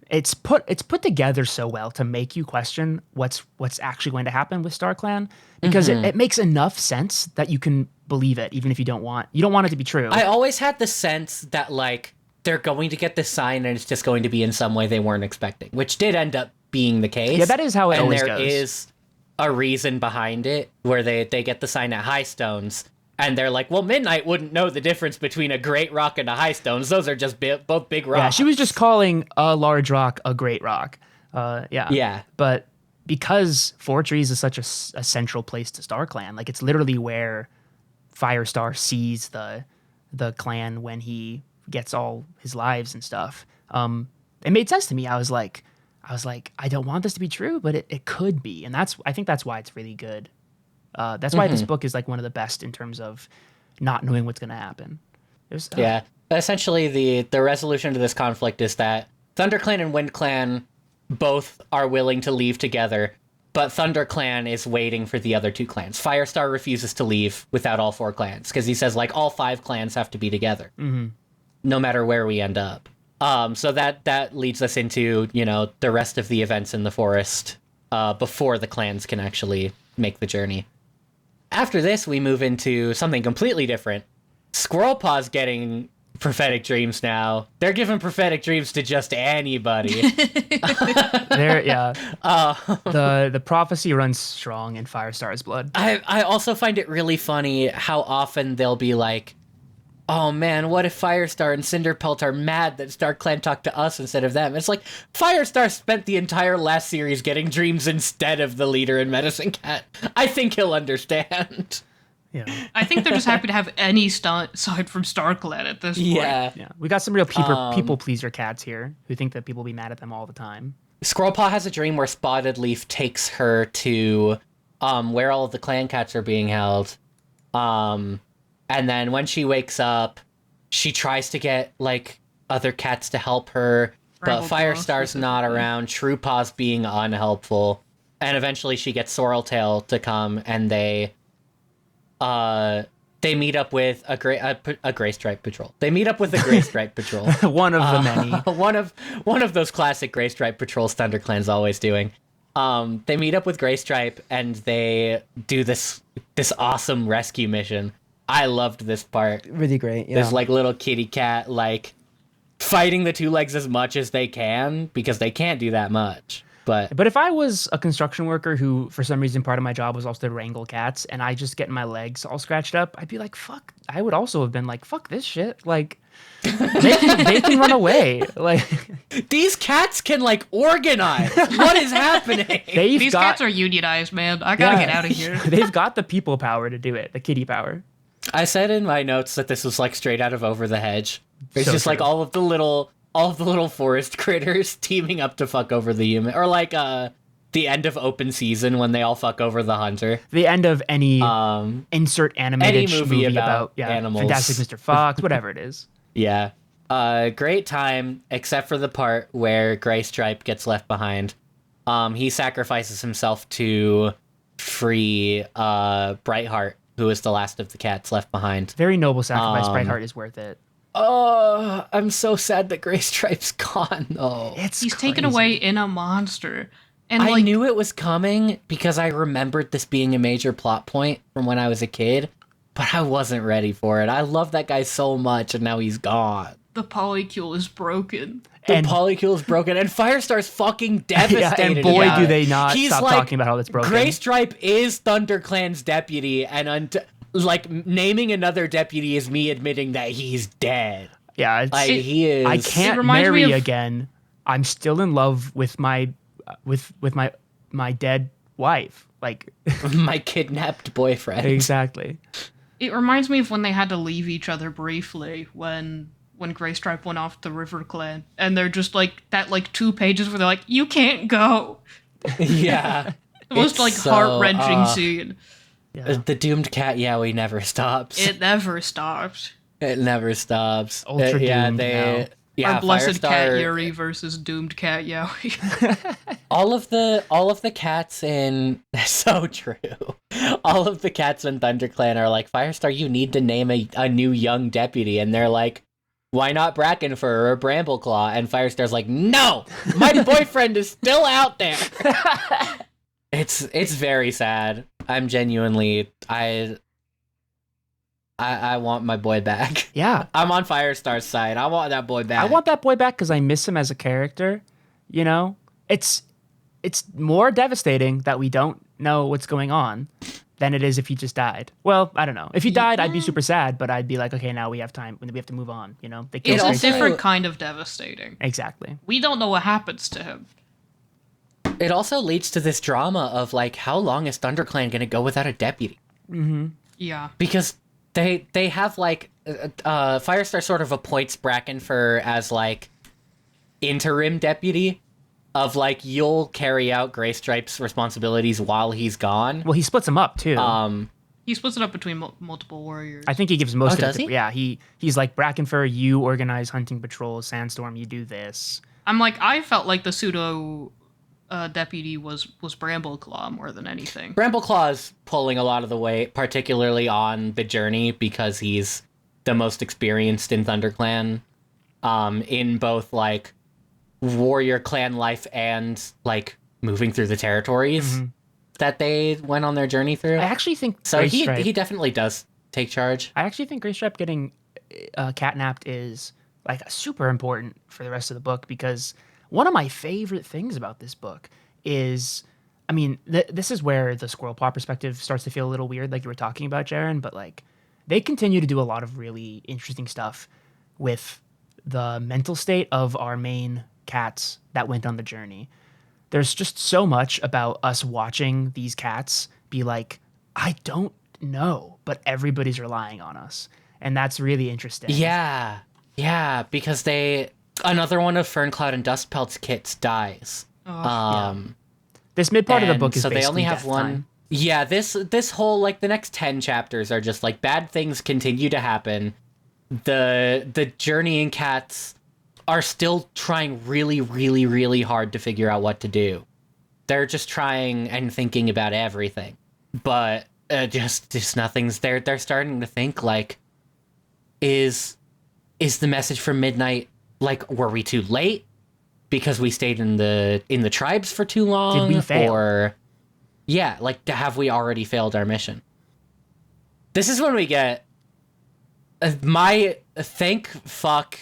D: It's put together so well to make you question what's actually going to happen with StarClan because it makes enough sense that you can believe it, even if you don't want it to be true.
B: I always had the sense that like they're going to get this sign and it's just going to be in some way they weren't expecting, which did end up being the case.
D: Yeah, that is how it always goes.
B: And there is a reason behind it where they get the sign at High Stones. And they're like, well, Midnight wouldn't know the difference between a great rock and a high stones. Those are just both big rocks.
D: Yeah, she was just calling a large rock a great rock. Yeah. But because Four Trees is such a central place to StarClan, like it's literally where Firestar sees the clan when he gets all his lives and stuff. It made sense to me. I was like, I don't want this to be true, but it could be. And I think that's why it's really good. That's why this book is like one of the best in terms of not knowing what's going to happen.
B: Yeah. Essentially, the resolution to this conflict is that ThunderClan and WindClan both are willing to leave together, but ThunderClan is waiting for the other two clans. Firestar refuses to leave without all four clans because he says like all 5 clans have to be together, no matter where we end up. So that leads us into, the rest of the events in the forest before the clans can actually make the journey. After this, we move into something completely different. Squirrel Paw's getting prophetic dreams now. They're giving prophetic dreams to just anybody.
D: The prophecy runs strong in Firestar's blood.
B: I also find it really funny how often they'll be like, oh man, what if Firestar and Cinderpelt are mad that StarClan talked to us instead of them? It's like, Firestar spent the entire last series getting dreams instead of the leader in Medicine Cat. I think he'll understand.
D: Yeah.
C: I think they're just happy to have any side from StarClan at this point.
B: Yeah.
D: We got some real people pleaser cats here who think that people will be mad at them all the time.
B: Squirrelpaw has a dream where Spotted Leaf takes her to where all of the clan cats are being held. And then when she wakes up, she tries to get like other cats to help her, but Firestar's not around. Truepaw's being unhelpful, and eventually she gets Sorreltail to come, and they meet up with a gray stripe patrol. They meet up with a gray stripe patrol.
D: One of the many.
B: One of those classic gray stripe patrols ThunderClan's always doing. They meet up with Gray Stripe and they do this awesome rescue mission. I loved this part.
E: Really great. Yeah.
B: This like little kitty cat like fighting the two legs as much as they can because they can't do that much. But
D: if I was a construction worker who, for some reason, part of my job was also to wrangle cats, and I just get my legs all scratched up, I'd be like, fuck. I would also have been like, fuck this shit. Like, they can run away. Like,
B: these cats can like organize. What is happening?
C: These cats are unionized, man. I gotta get out of here.
D: They've got the people power to do it, the kitty power.
B: I said in my notes that this was like straight out of Over the Hedge. It's
D: So
B: just
D: true.
B: like all of the little forest critters teaming up to fuck over the human, or like the end of Open Season when they all fuck over the hunter.
D: The end of any insert animated
B: any movie about animals.
D: Fantastic Mr. Fox, whatever it is.
B: Yeah. Great time, except for the part where Gray Stripe gets left behind. He sacrifices himself to free Brightheart, who is the last of the cats left behind.
D: Very noble sacrifice. Brightheart is worth it.
B: Oh, I'm so sad that Gray Stripe's gone, though.
C: He's taken away in a monster. And
B: I knew it was coming because I remembered this being a major plot point from when I was a kid, but I wasn't ready for it. I love that guy so much, and now he's gone.
C: The polycule is broken.
B: The polycule is broken, and Firestar's fucking devastated.
D: And boy,
B: about
D: do
B: it.
D: they not
B: He's
D: stop
B: like,
D: talking about how it's broken.
B: Gray Stripe is ThunderClan's deputy, and like naming another deputy is me admitting that he's dead.
D: Yeah,
B: he is.
D: I can't marry again. I'm still in love with my my dead wife. Like
B: my kidnapped boyfriend.
D: Exactly.
C: It reminds me of when they had to leave each other briefly when Gray Stripe went off to River Clan, and they're just like that, like 2 pages where they're like, "You can't go."
B: Yeah,
C: the most like heart-wrenching scene.
B: Yeah. The doomed cat Yowie never stops.
C: It never stops.
B: It never stops.
D: Ultra doomed now.
C: Our blessed cat Yuri versus doomed cat Yowie.
B: all of the cats in so true. All of the cats in ThunderClan are like, Firestar, you need to name a new young deputy, and they're like, why not Brackenfur or Brambleclaw? And Firestar's like, no, my boyfriend is still out there. It's very sad. I'm genuinely I want my boy back.
D: Yeah.
B: I'm on Firestar's side. I want that boy back.
D: I want that boy back because I miss him as a character. You know? It's more devastating that we don't know what's going on than it is if he just died. Well, I don't know. If he died, I'd be super sad, but I'd be like, okay, now we have time. We have to move on, you know?
C: It's a different kind of devastating.
D: Exactly.
C: We don't know what happens to him.
B: It also leads to this drama of, like, how long is ThunderClan going to go without a deputy?
D: Mm-hmm.
C: Yeah.
B: Because they have, like, Firestar sort of appoints Brackenfur as, like, interim deputy of, like, you'll carry out Gray Stripe's responsibilities while he's gone.
D: Well, he splits them up, too.
C: He splits it up between multiple warriors.
D: I think he gives most of it.
B: Does he?
D: Yeah, he's like, Brackenfur, you organize hunting patrols. Sandstorm, you do this.
C: I'm like, I felt like the pseudo deputy was Brambleclaw more than anything.
B: Brambleclaw's pulling a lot of the weight, particularly on the journey, because he's the most experienced in ThunderClan. in both like warrior clan life and like moving through the territories that they went on their journey through.
D: I actually think
B: so. He definitely does take charge.
D: I actually think Greystripe getting catnapped is like super important for the rest of the book, because one of my favorite things about this book is, I mean, this is where the Squirrel Paw perspective starts to feel a little weird, like you were talking about, Jaron, but like they continue to do a lot of really interesting stuff with the mental state of our main cats that went on the journey. There's just so much about us watching these cats be like, I don't know, but everybody's relying on us. And that's really interesting.
B: Yeah, because another one of Ferncloud and Dustpelt's kits dies.
D: This mid part of the book is
B: so
D: basically
B: they only have
D: death
B: one.
D: time.
B: Yeah, this whole like the next 10 chapters are just like bad things continue to happen. The journeying cats are still trying really, really, really hard to figure out what to do. They're just trying and thinking about everything, but just nothing's there. They're starting to think like, is the message from Midnight like, were we too late because we stayed in the tribes for too long?
D: Did we fail?
B: Or yeah, like have we already failed our mission? This is when we get my thank fuck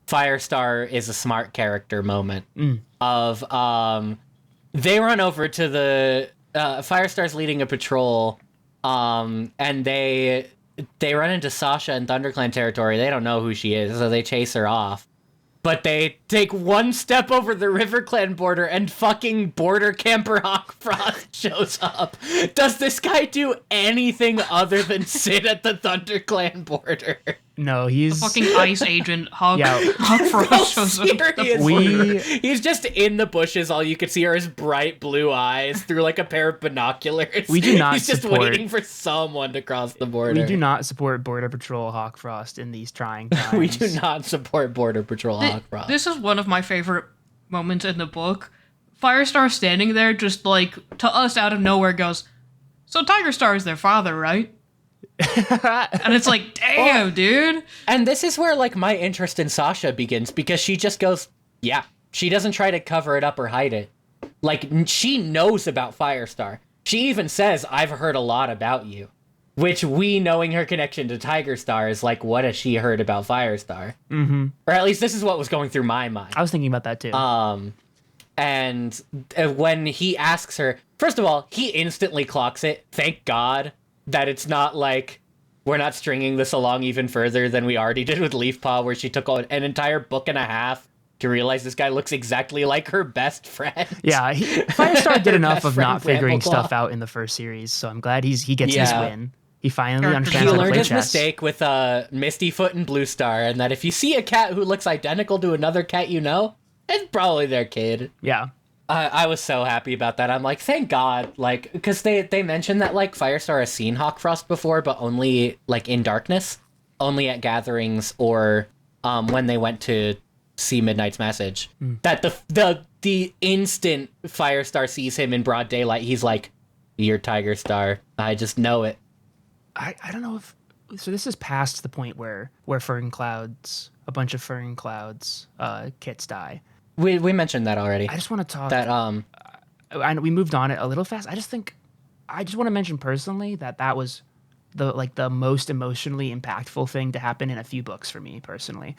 B: Firestar is a smart character moment of they run over to the Firestar's leading a patrol and they run into Sasha in ThunderClan territory. They don't know who she is, so they chase her off. But they take one step over the RiverClan border and fucking border camper Hawkfrost shows up. Does this guy do anything other than sit at the ThunderClan border?
D: No, he's
C: the fucking ICE agent Hawkfrost shows up at the border.
B: He's just in the bushes. All you could see are his bright blue eyes through like a pair of binoculars.
D: We do not
B: He's just waiting for someone to cross the border.
D: We do not support Border Patrol Hawkfrost in these trying times.
B: We do not support Border Patrol Hawkfrost.
C: This is one of my favorite moments in the book. Firestar standing there just like, to us out of nowhere goes, so Tiger Star is their father, right? And it's like, damn, dude.
B: And this is where like my interest in Sasha begins, because she just goes, yeah. She doesn't try to cover it up or hide it. Like, she knows about Firestar. She even says, I've heard a lot about you. Which we, knowing her connection to Tiger Star, is like, what has she heard about Firestar? Mm-hmm. Or at least this is what was going through my mind.
D: I was thinking about that too.
B: And when he asks her, first of all, he instantly clocks it. Thank God that it's not like, we're not stringing this along even further than we already did with Leafpaw, where she took an entire book and a half to realize this guy looks exactly like her best friend.
D: Yeah, Firestar did enough of not figuring stuff out in the first series, so I'm glad he gets his win. He finally understands how to play chess.
B: He learned his mistake with Mistyfoot and Blue Star, and that if you see a cat who looks identical to another cat you know, it's probably their kid.
D: Yeah.
B: I was so happy about that. I'm like, thank God, like, because they mentioned that like Firestar has seen Hawkfrost before, but only like in darkness, only at gatherings or when they went to see Midnight's message. That the instant Firestar sees him in broad daylight, he's like, "You're Tiger Star. I just know it."
D: I don't know if so. This is past the point where Ferncloud's a bunch of Ferncloud's kits die.
B: We mentioned that already.
D: I just want to talk
B: that
D: and we moved on it a little fast. I just want to mention personally that was the most emotionally impactful thing to happen in a few books for me personally.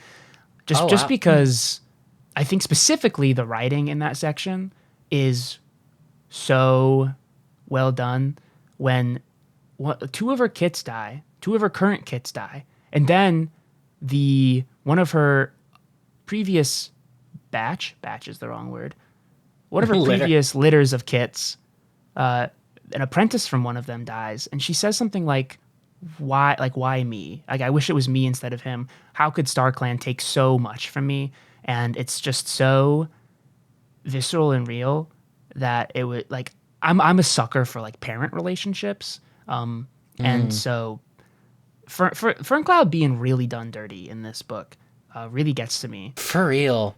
D: Just because I think specifically the writing in that section is so well done. When two of her current kits die, and then one of her previous batch is the wrong word. One of her previous litters of kits, an apprentice from one of them dies, and she says something like, why me? Like, I wish it was me instead of him. How could StarClan take so much from me? And it's just so visceral and real that it would like, I'm a sucker for like parent relationships. And so Ferncloud being really done dirty in this book really gets to me.
B: For real.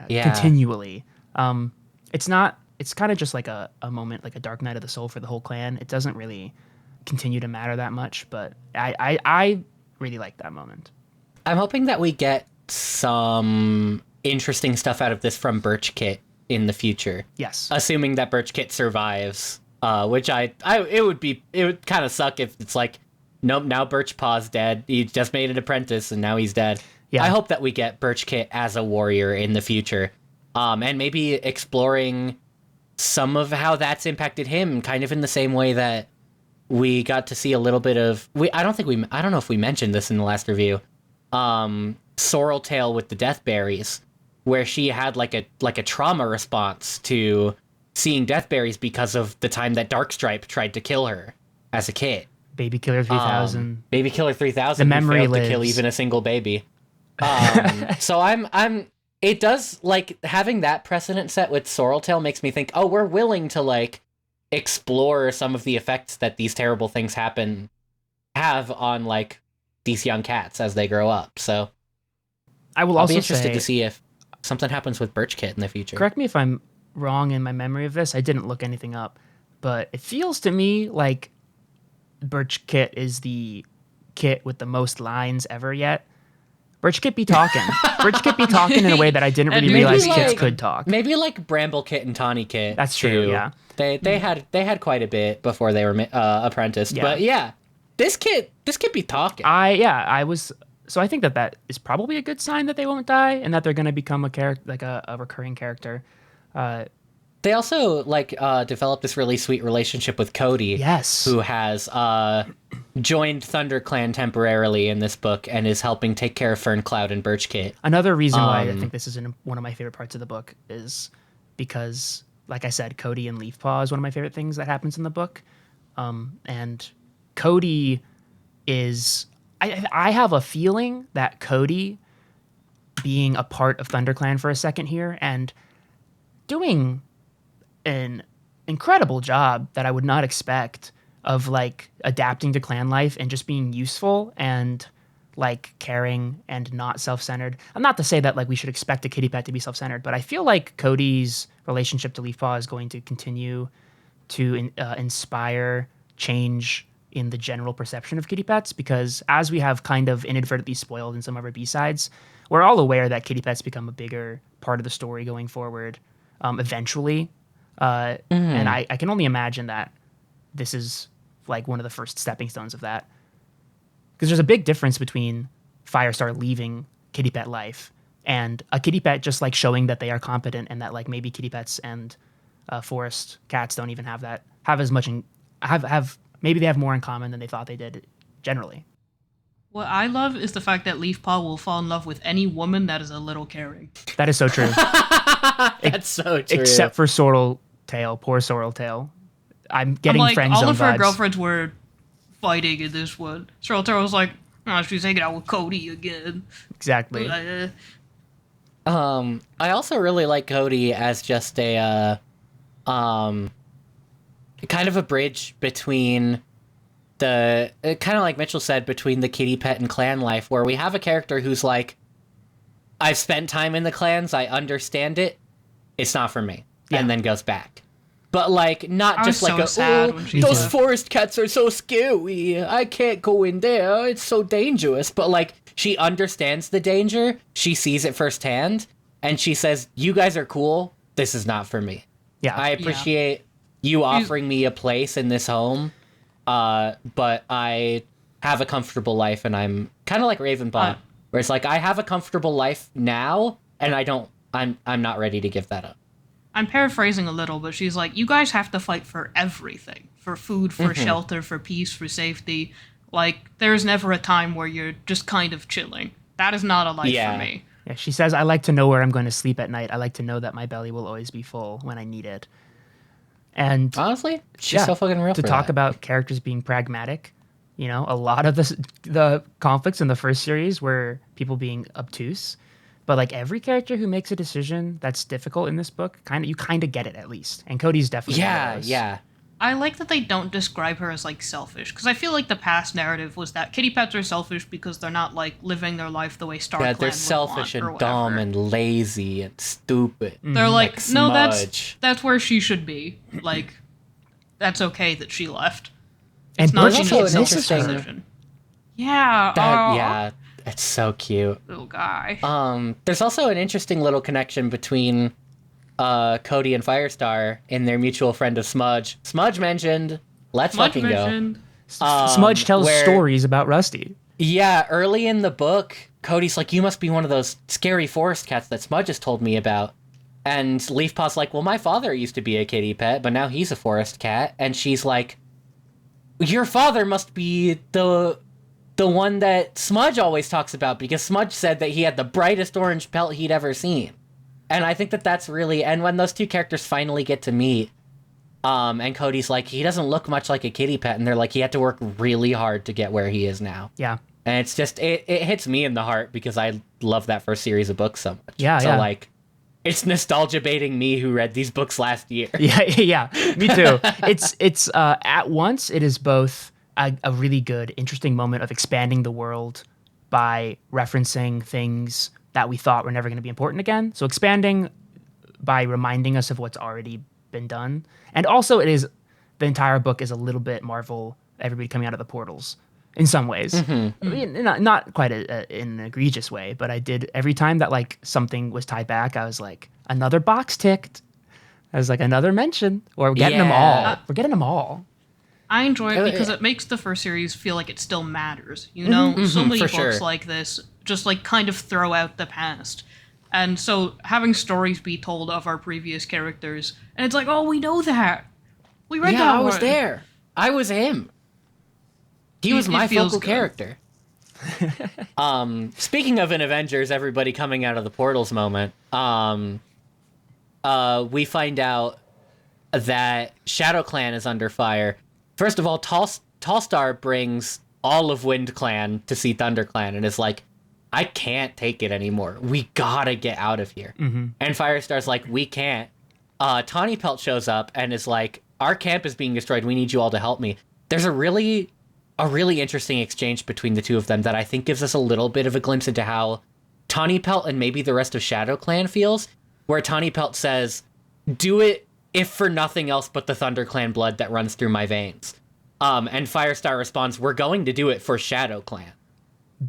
D: Yeah. Continually. It's kind of just like a moment, like a dark night of the soul for the whole clan. It doesn't really continue to matter that much, but I really like that moment.
B: I'm hoping that we get some interesting stuff out of this from Birch Kit in the future.
D: Yes.
B: Assuming that Birch Kit survives, which it would kind of suck if it's like, nope, now Birch Paw's dead. He just made an apprentice and now he's dead. Yeah. I hope that we get Birch Kit as a warrior in the future. And maybe exploring some of how that's impacted him, kind of in the same way that we got to see a little bit of... I don't know if we mentioned this in the last review. Sorrel Tale with the Deathberries, where she had like a trauma response to seeing Deathberries because of the time that Darkstripe tried to kill her as a kid.
D: Baby Killer 3000.
B: Baby Killer 3000.
D: The memory
B: failed
D: lives.
B: To kill even a single baby. So I'm. It does, like, having that precedent set with Sorrel Tale makes me think, oh, we're willing to, like, explore some of the effects that these terrible things have on, like, these young cats as they grow up. So
D: I will
B: I'll
D: also
B: be interested
D: say,
B: to see if something happens with Birch Kit in the future.
D: Correct me if I'm wrong in my memory of this. I didn't look anything up, but it feels to me like Birch Kit is the kit with the most lines ever yet. Birch Kit be talking. Birch Kit be talking in a way that I didn't really realize kits could talk.
B: Maybe like Bramble Kit and Tawny Kit.
D: That's true.
B: Too.
D: Yeah,
B: they had quite a bit before they were apprenticed. Yeah. But yeah, this kit be talking.
D: So I think that is probably a good sign that they won't die and that they're going to become a character, like a recurring character.
B: They also developed this really sweet relationship with Cody.
D: Yes,
B: who has joined ThunderClan temporarily in this book and is helping take care of Ferncloud and Birch Kit.
D: Another reason why I think this is one of my favorite parts of the book is because, like I said, Cody and Leafpaw is one of my favorite things that happens in the book. And Cody is... I have a feeling that Cody being a part of ThunderClan for a second here and doing an incredible job that I would not expect of like adapting to clan life and just being useful and like caring and not self-centered. I'm not to say that like we should expect a kitty pet to be self-centered, but I feel like Cody's relationship to Leafpaw is going to continue to inspire change in the general perception of kitty pets, because as we have kind of inadvertently spoiled in some of our B-sides, we're all aware that kitty pets become a bigger part of the story going forward eventually. And I can only imagine that this is like one of the first stepping stones of that. Because there's a big difference between Firestar leaving kitty pet life and a kitty pet just like showing that they are competent and that like maybe kitty pets and forest cats don't even have as much maybe they have more in common than they thought they did generally.
C: What I love is the fact that Leafpaw will fall in love with any woman that is a little caring.
D: That is so true.
B: That's so true.
D: Except for Sorrel Tail, poor Sorrel Tail. I'm getting friend zone
C: all of her
D: vibes.
C: girlfriends were fighting in this one. Sorrel Tail was like, oh, she's hanging out with Cody again.
D: Exactly.
B: I also really like Cody as just a kind of a bridge between the kind of like Mitchell said, between the kitty pet and clan life, where we have a character who's like, I've spent time in the clans, I understand it, it's not for me, and then goes back. But like, not just like those forest cats are so scary, I can't go in there, it's so dangerous. But like, she understands the danger, she sees it firsthand, and she says, you guys are cool, this is not for me.
D: Yeah,
B: I appreciate you offering me a place in this home, but I have a comfortable life, and I'm kind of like Ravenpaw, where it's like, I have a comfortable life now, and I'm not ready to give that up.
C: I'm paraphrasing a little, but she's like, you guys have to fight for everything. For food, for shelter, for peace, for safety. Like, there's never a time where you're just kind of chilling. That is not a life for me.
D: Yeah, she says, I like to know where I'm going to sleep at night. I like to know that my belly will always be full when I need it. And
B: honestly, she's so fucking real.
D: To talk about characters being pragmatic, you know, a lot of the conflicts in the first series were people being obtuse. But like every character who makes a decision that's difficult in this book, you kind of get it at least. And Cody's definitely one of those.
B: Yeah.
C: I like that they don't describe her as like selfish, because I feel like the past narrative was that kitty pets are selfish because they're not like living their life the way StarClan would want.
B: They're selfish and dumb and lazy and stupid.
C: They're like no, that's where she should be. Like, that's okay that she left.
D: And
C: it's not
B: also an interesting
C: decision. Yeah.
B: It's so cute.
C: Little guy.
B: There's also an interesting little connection between Cody and Firestar in their mutual friend of Smudge. Smudge mentioned. Let's
C: Smudge
B: fucking
C: mentioned.
B: go.
D: Smudge tells stories about Rusty.
B: Yeah, early in the book, Cody's like, you must be one of those scary forest cats that Smudge has told me about. And Leafpaw's like, well, my father used to be a kitty pet, but now he's a forest cat. And she's like, your father must be the one that Smudge always talks about, because Smudge said that he had the brightest orange pelt he'd ever seen. And I think that that's really... And when those two characters finally get to meet, and Cody's like, he doesn't look much like a kitty pet, and they're like, he had to work really hard to get where he is now.
D: Yeah.
B: And it's just... It hits me in the heart, because I love that first series of books so much.
D: Yeah,
B: so,
D: yeah.
B: like, it's nostalgia baiting me who read these books last year.
D: Yeah, me too. It's at once, it is both a really good, interesting moment of expanding the world by referencing things that we thought were never going to be important again. So expanding by reminding us of what's already been done. And also the entire book is a little bit Marvel, everybody coming out of the portals in some ways.
B: Mm-hmm.
D: I mean, not quite in an egregious way, but I did every time that like something was tied back, I was like, another box ticked. I was like, another mention. Or we're getting them all. We're getting them all.
C: I enjoy it because it makes the first series feel like it still matters. You know, so many books like this just like kind of throw out the past. And so having stories be told of our previous characters, and it's like, oh, we know that. We read that
B: I
C: one.
B: was there. I was him. He was my focal character. Speaking of an Avengers, everybody coming out of the portals moment, we find out that Shadow Clan is under fire. First of all, Tallstar brings all of Wind Clan to see Thunder Clan and is like, I can't take it anymore. We gotta get out of here. Mm-hmm. And Firestar's like, we can't. Tawny Pelt shows up and is like, our camp is being destroyed. We need you all to help me. There's a really interesting exchange between the two of them that I think gives us a little bit of a glimpse into how Tawny Pelt and maybe the rest of Shadow Clan feels, where Tawny Pelt says, do it if for nothing else but the Thunder Clan blood that runs through my veins. And Firestar responds, we're going to do it for Shadow Clan.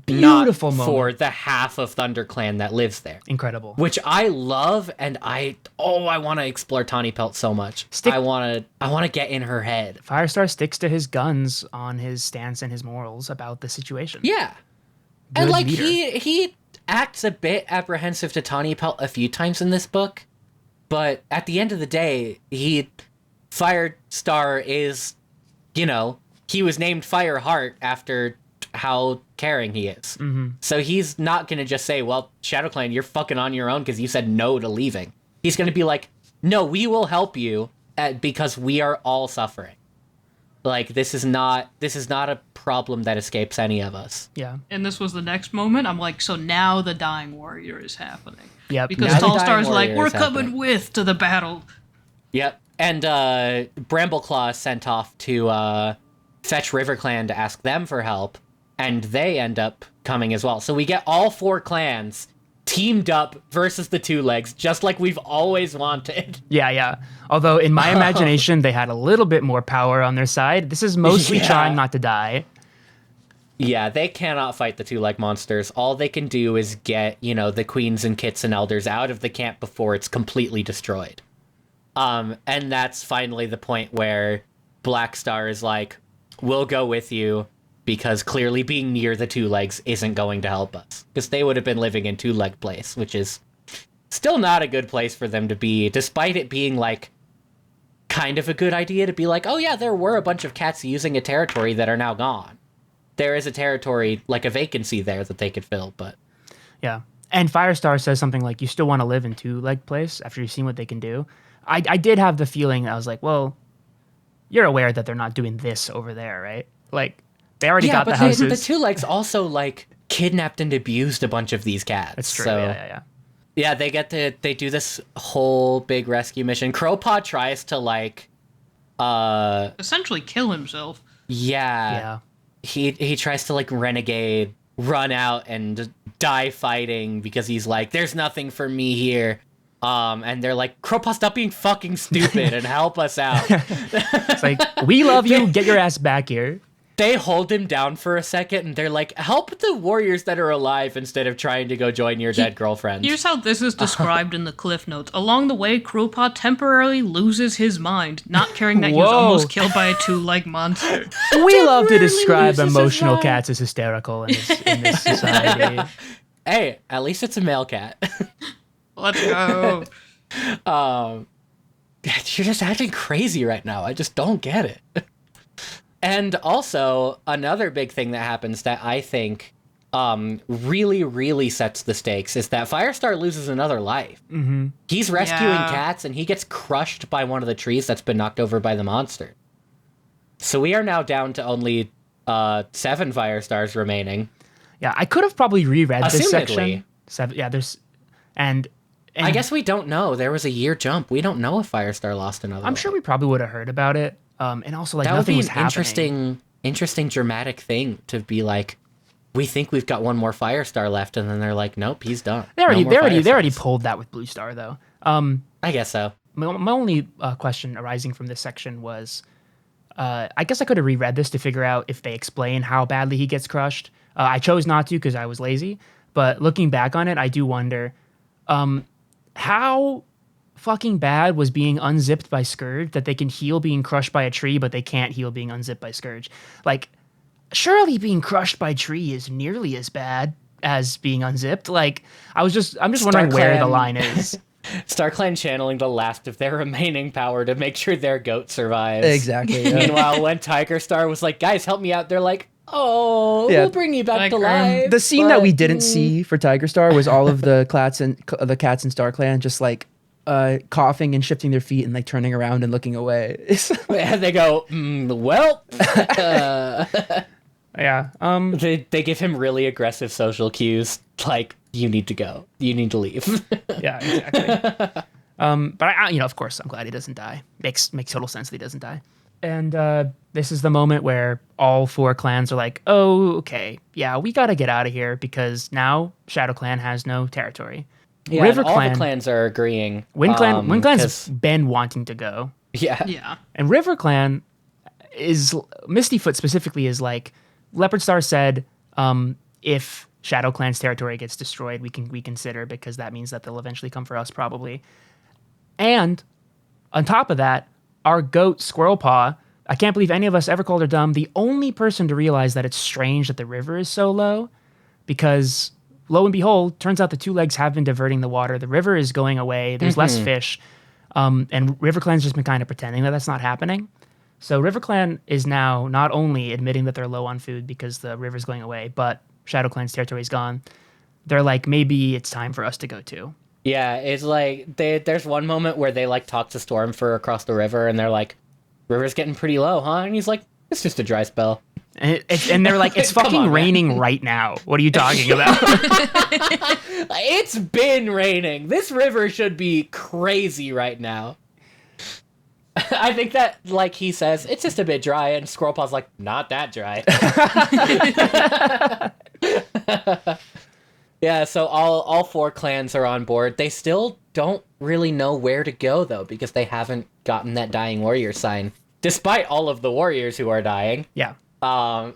D: Beautiful
B: not
D: moment.
B: For the half of Thunder Clan that lives there.
D: Incredible.
B: Which I love, and I want to explore Tawny Pelt so much. I want to get in her head.
D: Firestar sticks to his guns on his stance and his morals about the situation.
B: Yeah.
D: Good
B: and like
D: leader.
B: he acts a bit apprehensive to Tawny Pelt a few times in this book, but at the end of the day, Firestar is, he was named Fireheart after how caring he is. Mm-hmm. So he's not going to just say, well, Shadow Clan, you're fucking on your own because you said no to leaving. He's going to be like, no, we will help you because we are all suffering. Like, this is not a problem that escapes any of us.
D: Yeah.
C: And this was the next moment. I'm like, so now the Dying Warrior is happening.
D: Yep.
C: Because
B: Now the
C: Tallstar's
B: Dying
C: like,
B: Warrior
C: we're
B: is
C: coming
B: happening.
C: with to the battle.
B: Yep. And Brambleclaw is sent off to fetch River Clan to ask them for help, and they end up coming as well. So we get all four clans teamed up versus the Two Legs, just like we've always wanted.
D: Yeah. Although in my imagination, they had a little bit more power on their side. This is mostly trying not to die.
B: Yeah, they cannot fight the Two-Leg monsters. All they can do is get, the queens and kits and elders out of the camp before it's completely destroyed. And that's finally the point where Black Star is like, we'll go with you, because clearly being near the Two Legs isn't going to help us. Because they would have been living in Two Leg Place, which is still not a good place for them to be, despite it being, like, kind of a good idea to be like, oh yeah, there were a bunch of cats using a territory that are now gone. There is a territory, like a vacancy there that they could fill, but...
D: Yeah. And Firestar says something like, you still want to live in Two Leg Place after you've seen what they can do? I did have the feeling, I was like, well, you're aware that they're not doing this over there, right? Like, they already got the houses.
B: The Two Legs also, like, kidnapped and abused a bunch of these cats.
D: That's true,
B: so,
D: yeah.
B: Yeah, they do this whole big rescue mission. Crowpaw tries to, like,
C: Essentially kill himself.
B: Yeah. He tries to, like, renegade, run out, and die fighting because he's like, there's nothing for me here. And they're like, Crowpaw, stop being fucking stupid and help us out.
D: It's like, we love you, get your ass back here.
B: They hold him down for a second, and they're like, help the warriors that are alive instead of trying to go join your dead girlfriend.
C: Here's how this is described in the cliff notes. Along the way, Crowpaw temporarily loses his mind, not caring that he was almost killed by a two-leg monster.
D: We love to describe emotional cats as hysterical in this society.
B: Hey, at least it's a male cat.
C: Let's go.
B: You're just acting crazy right now. I just don't get it. And also, another big thing that happens that I think really, really sets the stakes is that Firestar loses another life.
D: Mm-hmm.
B: He's rescuing cats, and he gets crushed by one of the trees that's been knocked over by the monster. So we are now down to only 7 Firestars remaining.
D: Yeah, I could have probably reread this
B: Assumedly.
D: section. There's... And
B: I guess we don't know. There was a year jump. We don't know if Firestar lost another
D: I'm sure we probably would have heard about it. And also, like,
B: that would
D: nothing
B: be
D: was
B: an
D: happening.
B: interesting dramatic thing to be like, we think we've got one more Firestar left, and then they're like, nope, he's done.
D: They already pulled that with Blue Star, though.
B: I guess so.
D: My only question arising from this section was, I guess I could have reread this to figure out if they explain how badly he gets crushed. I chose not to because I was lazy. But looking back on it, I do wonder, how fucking bad was being unzipped by Scourge that they can heal being crushed by a tree, but they can't heal being unzipped by Scourge. Like, surely being crushed by a tree is nearly as bad as being unzipped. Like, I'm just wondering where the line is.
B: StarClan channeling the last of their remaining power to make sure their goat survives.
E: Exactly. Yeah.
B: Meanwhile, when Tiger Star was like, guys, help me out, they're like, we'll bring you back to life.
E: The scene that we didn't see for Tiger Star was all of the cats in StarClan just like coughing and shifting their feet and like turning around and looking away.
B: And they go, well.
D: Yeah.
B: They give him really aggressive social cues, like, you need to go. You need to leave.
D: Yeah, exactly. But I, of course, I'm glad he doesn't die. Makes total sense that he doesn't die. And this is the moment where all 4 clans are like, oh, okay, yeah, we got to get out of here because now Shadow Clan has no territory.
B: Yeah,
D: River
B: all
D: Clan,
B: the clans are agreeing.
D: Wind Clan's been wanting to go.
C: Yeah.
D: And River Clan Mistyfoot specifically is like, Leopard Star said, if Shadow Clan's territory gets destroyed, we can reconsider because that means that they'll eventually come for us probably. And on top of that, our goat Squirrel Paw, I can't believe any of us ever called her dumb, the only person to realize that it's strange that the river is so low because lo and behold, turns out the 2 legs have been diverting the water. The river is going away. There's less fish. And River Clan's just been kind of pretending that that's not happening. So River Clan is now not only admitting that they're low on food because the river's going away, but Shadow Clan's territory is gone. They're like, maybe it's time for us to go too.
B: Yeah, it's like, there's one moment where they like talk to Stormfur across the river, and they're like, river's getting pretty low, huh? And he's like, it's just a dry spell.
D: And they're like, it's fucking raining right now. What are you talking about?
B: It's been raining. This river should be crazy right now. I think that, like he says, it's just a bit dry, and Squirrelpaw's like, not that dry. Yeah, so all 4 clans are on board. They still don't really know where to go, though, because they haven't gotten that dying warrior sign, despite all of the warriors who are dying.
D: Yeah.
B: I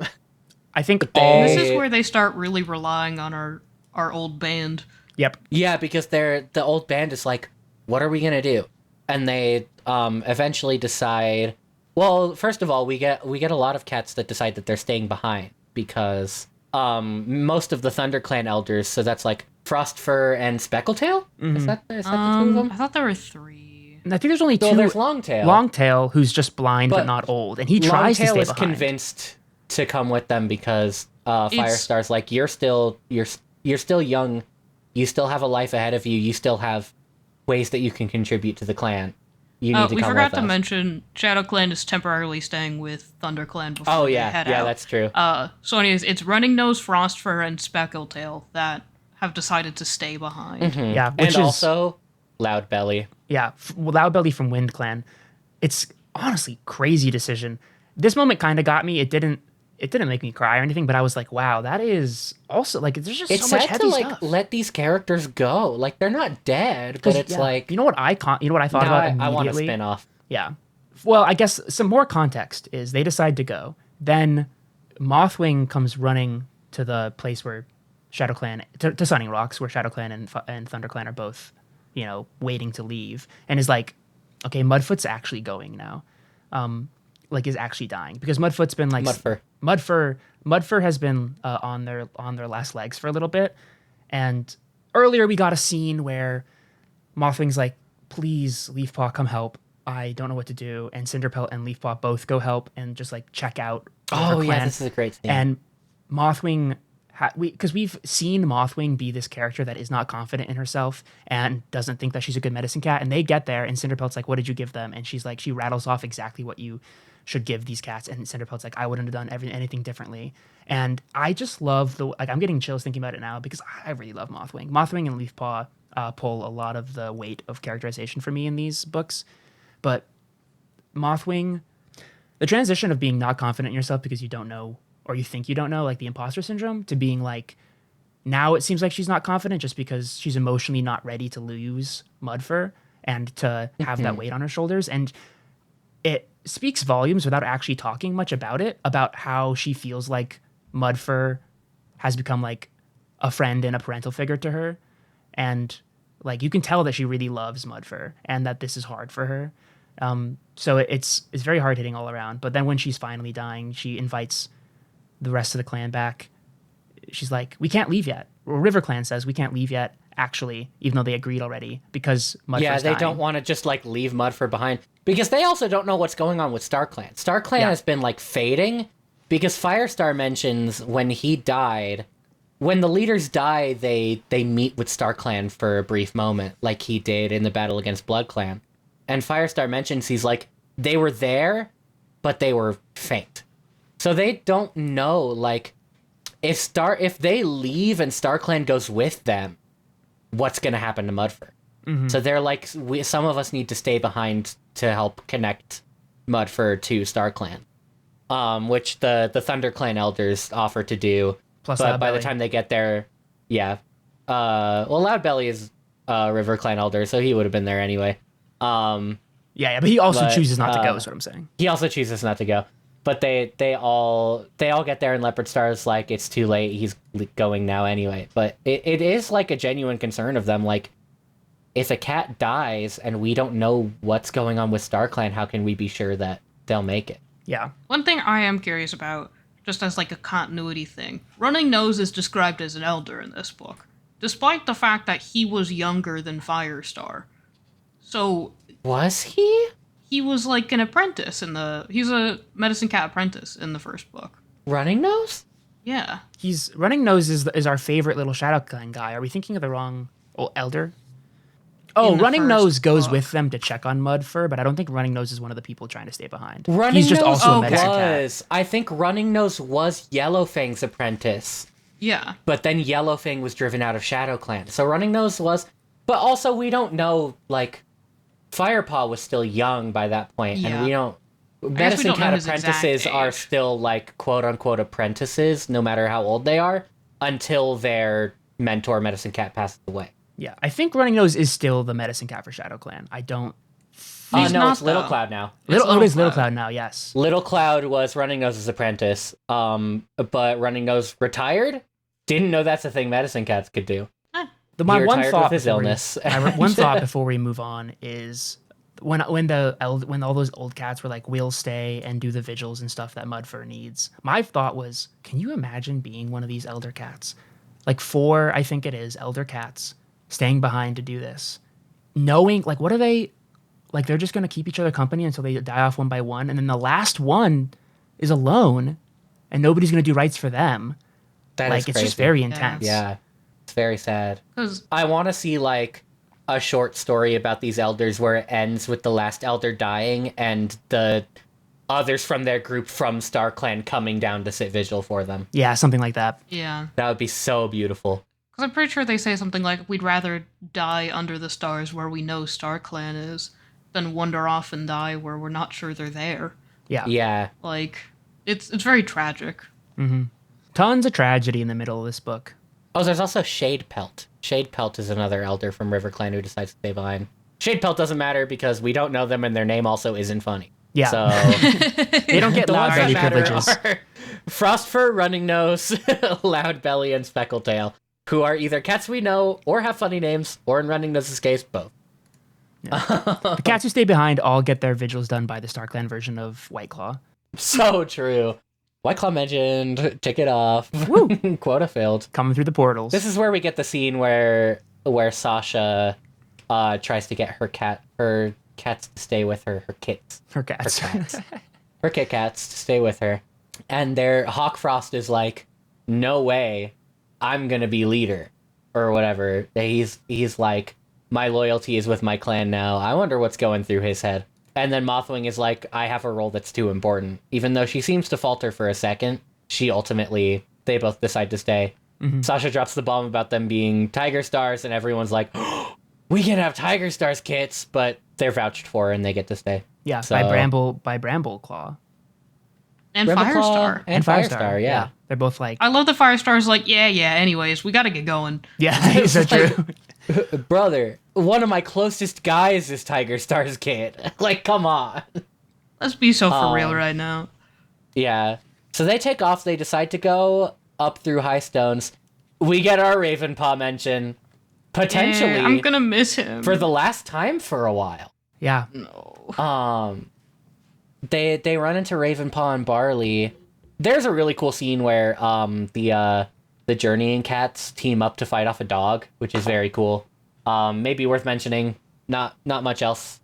D: think
C: this is where they start really relying on our old band.
D: Yep.
B: Yeah, because the old band is like, what are we gonna do? And they eventually decide. Well, first of all, we get a lot of cats that decide that they're staying behind because most of the ThunderClan elders. So that's like Frostfur and Speckletail.
D: Mm-hmm.
B: Is that the 2 of them?
C: I thought there were 3.
D: I think there's only 2.
B: So there's Longtail.
D: Longtail, who's just blind but not old, and he tries to stay
B: Longtail is
D: behind.
B: convinced to come with them because Firestar's like, you're still young, you still have a life ahead of you, you still have ways that you can contribute to the clan. You need to come with us.
C: We forgot to mention Shadow Clan is temporarily staying with ThunderClan before they head out.
B: Yeah, that's true.
C: So anyways, it's Running Nose, Frostfur, and Speckletail that have decided to stay behind.
B: Mm-hmm.
D: Yeah,
B: and also Loud Belly.
D: Yeah, Loud Belly from Wind Clan. It's honestly crazy decision. This moment kind of got me. It didn't make me cry or anything, but I was like, wow, that is also like there's just so much heavy stuff.
B: It's sad to let these characters go. Like they're not dead, but it's like
D: you know what I thought about immediately.
B: I want a spin-off.
D: Yeah. Well, I guess some more context is they decide to go. Then Mothwing comes running to the place where ShadowClan, to Sunning Rocks, where ShadowClan and ThunderClan are both, waiting to leave, and is like, okay, Mudfoot's actually going now, is actually dying, because Mudfoot's been like Mudfur has been on their last legs for a little bit, and earlier we got a scene where Mothwing's like, please, Leafpaw, come help. I don't know what to do. And Cinderpelt and Leafpaw both go help and just like check out.
B: Oh yeah, this is a great scene.
D: And Mothwing, because we've seen Mothwing be this character that is not confident in herself and doesn't think that she's a good medicine cat. And they get there, and Cinderpelt's like, what did you give them? And she's like, she rattles off exactly what you should give these cats. And Cinderpelt's like, I wouldn't have done anything differently. And I just love I'm getting chills thinking about it now, because I really love Mothwing. Mothwing and Leafpaw pull a lot of the weight of characterization for me in these books. But Mothwing, the transition of being not confident in yourself because you don't know, or you think you don't know, like the imposter syndrome, to being like, now it seems like she's not confident just because she's emotionally not ready to lose Mudfur and to have that weight on her shoulders. And it speaks volumes without actually talking much about it, about how she feels like Mudfur has become like a friend and a parental figure to her. And like, you can tell that she really loves Mudfur and that this is hard for her. So it's very hard hitting all around. But then when she's finally dying, she invites the rest of the clan back. She's like, we can't leave yet. Or River Clan says we can't leave yet, actually, even though they agreed already, because Mudfur's
B: dying. They don't want to just like leave Mudfur behind, because they also don't know what's going on with StarClan. StarClan has been like fading, because Firestar mentions when he died, when the leaders die, they meet with StarClan for a brief moment, like he did in the battle against BloodClan. And Firestar mentions he's like, they were there, but they were faint. So they don't know, like, if they leave and StarClan goes with them, what's going to happen to Mudfur? Mm-hmm. So they're like, some of us need to stay behind to help connect Mudfur to StarClan, which the ThunderClan elders offer to do.
D: Plus
B: but by the time they get there, well, Loudbelly is River Clan elder, so he would have been there anyway.
D: But he also chooses not to go, is what I'm saying.
B: He also chooses not to go. But they all get there, and Leopard Star's like, it's too late, he's going now anyway. But it is like a genuine concern of them, like, if a cat dies and we don't know what's going on with StarClan, how can we be sure that they'll make it?
D: Yeah.
C: One thing I am curious about, just as like a continuity thing, Running Nose is described as an elder in this book, despite the fact that he was younger than Firestar. So...
B: Was he?
C: He was like an apprentice he's a medicine cat apprentice in the first book.
B: Running Nose?
C: Yeah.
D: Running Nose is our favorite little ShadowClan guy. Are we thinking of the wrong elder? Oh, Running Nose goes with them to check on Mudfur, but I don't think Running Nose is one of the people trying to stay behind. He's just also a medicine cat.
B: I think Running Nose was Yellowfang's apprentice.
C: Yeah.
B: But then Yellowfang was driven out of ShadowClan. So Running Nose was... But also, we don't know, like... Firepaw was still young by that point, and we don't... Medicine cat apprentices are still, like, quote-unquote apprentices, no matter how old they are, until their mentor, Medicine Cat, passes away.
D: Yeah, I think Running Nose is still the medicine cat for ShadowClan. I don't...
B: no, it's Little Cloud now.
D: It is Little Cloud now, yes.
B: Little Cloud was Running Nose's apprentice, but Running Nose retired? Didn't know that's a thing medicine cats could do.
D: My one thought with his illness. One thought before we move on is when all those old cats were like, we'll stay and do the vigils and stuff that Mudfur needs. My thought was, can you imagine being one of these elder cats? Like 4, I think it is, elder cats staying behind to do this. Knowing, like, what are they, like, they're just going to keep each other company until they die off one by one. And then the last one is alone and nobody's going to do rights for them. It's
B: crazy.
D: Just very intense.
B: Yeah. It's very sad. I want to see, like, a short story about these elders where it ends with the last elder dying and the others from their group from StarClan coming down to sit vigil for them.
D: Yeah, something like that.
C: Yeah.
B: That would be so beautiful.
C: Because I'm pretty sure they say something like, we'd rather die under the stars where we know StarClan is than wander off and die where we're not sure they're there.
D: Yeah.
B: Yeah.
C: Like, it's very tragic.
D: Mm-hmm. Tons of tragedy in the middle of this book.
B: Oh, there's also Shadepelt. Shadepelt is another elder from River Clan who decides to stay behind. Shadepelt doesn't matter because we don't know them and their name also isn't funny.
D: Yeah.
B: So
D: They don't get
B: the
D: loud
B: ones
D: belly
B: that matter
D: privileges.
B: are Frostfur, Running Nose, Loud Belly, and Speckletail, who are either cats we know or have funny names, or in Running Nose's case, both.
D: The cats who stay behind all get their vigils done by the StarClan version of White Claw.
B: So true. White Claw mentioned, tick it off. Quota failed.
D: Coming through the portals.
B: This is where we get the scene where Sasha tries to get her cats to stay with her, her kits.
D: Her cats.
B: Her Kit Kats to stay with her. And their Hawk Frost is like, no way, I'm gonna be leader. Or whatever. He's like, my loyalty is with my clan now. I wonder what's going through his head. And then Mothwing is like, I have a role that's too important. Even though she seems to falter for a second, they both decide to stay. Mm-hmm. Sasha drops the bomb about them being Tiger Stars, and everyone's like, oh, we can have Tiger Stars kits, but they're vouched for and they get to stay.
D: Yeah,
B: so,
D: by Bramble Claw.
C: And
B: Bramble Claw
C: Firestar.
B: and Firestar, yeah.
D: They're both like...
C: I love the Firestar's like, yeah, anyways, we gotta get going.
D: Yeah, so true.
B: Brother, one of my closest guys is Tiger Star's kid. Like, come on.
C: Let's be so for real right now.
B: Yeah. So they take off. They decide to go up through High Stones. We get our Ravenpaw mention. Potentially.
C: I'm gonna miss him.
B: For the last time for a while.
D: Yeah.
C: No.
B: They run into Ravenpaw and Barley. There's a really cool scene where the journeying cats team up to fight off a dog, which is very cool. Maybe worth mentioning. Not much else.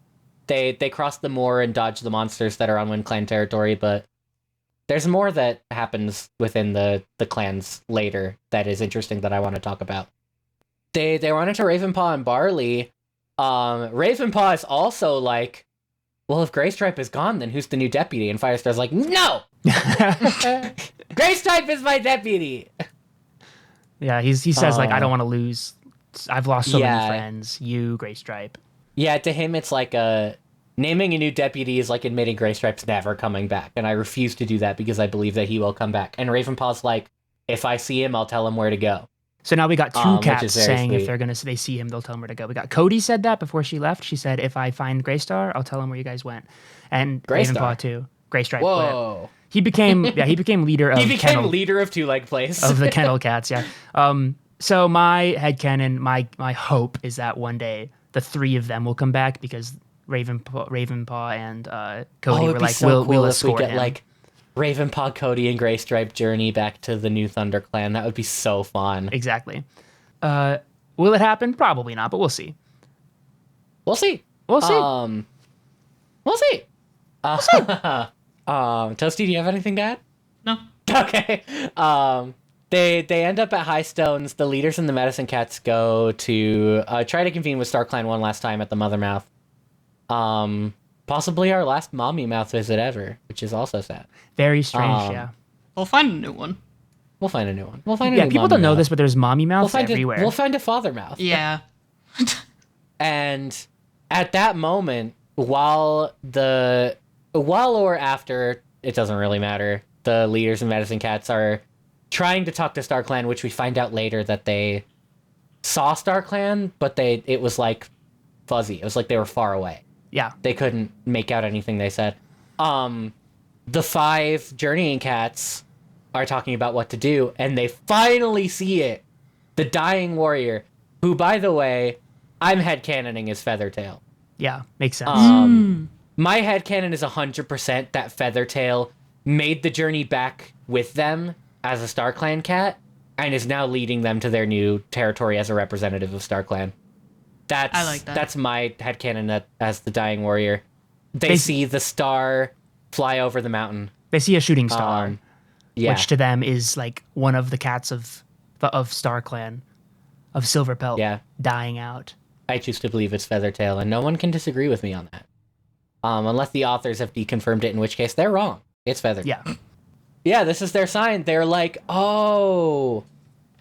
B: They cross the moor and dodge the monsters that are on Wind Clan territory, but there's more that happens within the clans later that is interesting that I want to talk about. They run into Ravenpaw and Barley. Ravenpaw is also like, well, if Greystripe is gone, then who's the new deputy? And Firestar's like, no! Greystripe is my deputy!
D: Yeah, he says, like, I don't want to lose. I've lost so many friends. You, Greystripe.
B: Yeah, to him, it's like naming a new deputy is like admitting Greystripe's never coming back. And I refuse to do that because I believe that he will come back. And Ravenpaw's like, if I see him, I'll tell him where to go.
D: So now we got two cats saying
B: sweet.
D: if they see him, they'll tell him where to go. We got Cody said that before she left. She said, if I find Greystar, I'll tell him where you guys went. And Ravenpaw too. Greystripe.
B: Whoa.
D: He became leader of
B: leader of Two Leg Place.
D: of the Kennel Cats, yeah. So my headcanon, my hope is that one day the three of them will come back because Ravenpaw and Cody were like,
B: so
D: we'll
B: if we
D: escort
B: get
D: him.
B: like Ravenpaw, Cody, and Greystripe journey back to the new Thunder Clan. That would be so fun.
D: Exactly. Will it happen? Probably not, but we'll see.
B: We'll see.
D: We'll see.
B: We'll see. Toasty, do you have anything to add?
C: No.
B: Okay. They end up at High Stones. The leaders and the Medicine Cats go to try to convene with StarClan one last time at the Mother Mouth. Possibly our last Mommy Mouth visit ever, which is also sad.
D: Very strange, yeah.
C: We'll find a new one.
B: We'll find a new one. We'll find a new
D: people
B: Mommy
D: don't know
B: Mouth.
D: this, but there's Mommy Mouths everywhere.
B: We'll find a Father Mouth.
C: Yeah.
B: And at that moment, while or after, it doesn't really matter, the leaders and Medicine Cats are trying to talk to StarClan, which we find out later that they saw StarClan, but it was like fuzzy. It was like they were far away.
D: Yeah.
B: They couldn't make out anything they said. The 5 journeying cats are talking about what to do, and they finally see it. The dying warrior, who, by the way, I'm headcanoning as Feathertail.
D: Yeah, makes sense.
B: My headcanon is 100% that Feathertail made the journey back with them as a StarClan cat, and is now leading them to their new territory as a representative of StarClan.
C: I like that.
B: That's my headcanon as the dying warrior. They see the star fly over the mountain.
D: They see a shooting star,
B: Yeah.
D: which to them is like one of the cats of StarClan, of Silverpelt, dying out.
B: I choose to believe it's Feathertail, and no one can disagree with me on that. Unless the authors have deconfirmed it, in which case they're wrong. It's Feathertail.
D: Yeah.
B: Yeah, this is their sign. They're like, oh,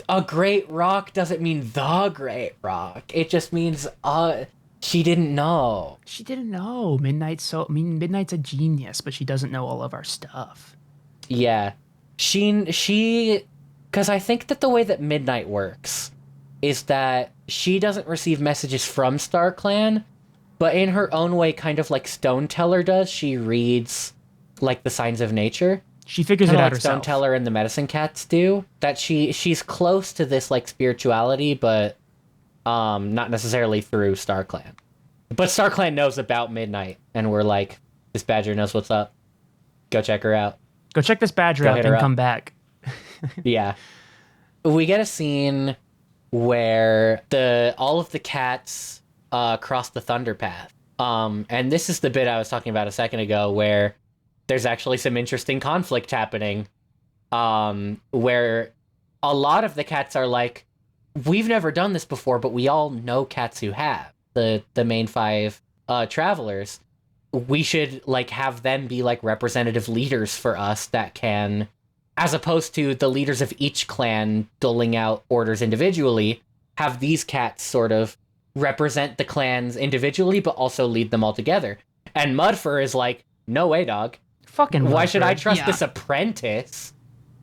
B: a great rock doesn't mean the great rock. It just means, she didn't know.
D: She didn't know. Midnight's a genius, but she doesn't know all of our stuff.
B: Yeah. She, because I think that the way that Midnight works is that she doesn't receive messages from StarClan, but in her own way, kind of like Stone Teller does. She reads like the signs of nature.
D: She figures it out
B: like
D: herself.
B: Stone Teller and the medicine cats do. That she's close to this like spirituality, but not necessarily through StarClan. But StarClan knows about Midnight, and we're like, this Badger knows what's up. Go check her out.
D: Go check this Badger out and come back.
B: Yeah. We get a scene where all of the cats cross the Thunder Path. And this is the bit I was talking about a second ago, where there's actually some interesting conflict happening. Where a lot of the cats are like, we've never done this before, but we all know cats who have. The main 5 travelers. We should like have them be like representative leaders for us that can, as opposed to the leaders of each clan doling out orders individually, have these cats sort of represent the clans individually, but also lead them all together. And Mudfur is like, no way, dog.
D: Fucking
B: Why
D: Mudfur.
B: should I trust this apprentice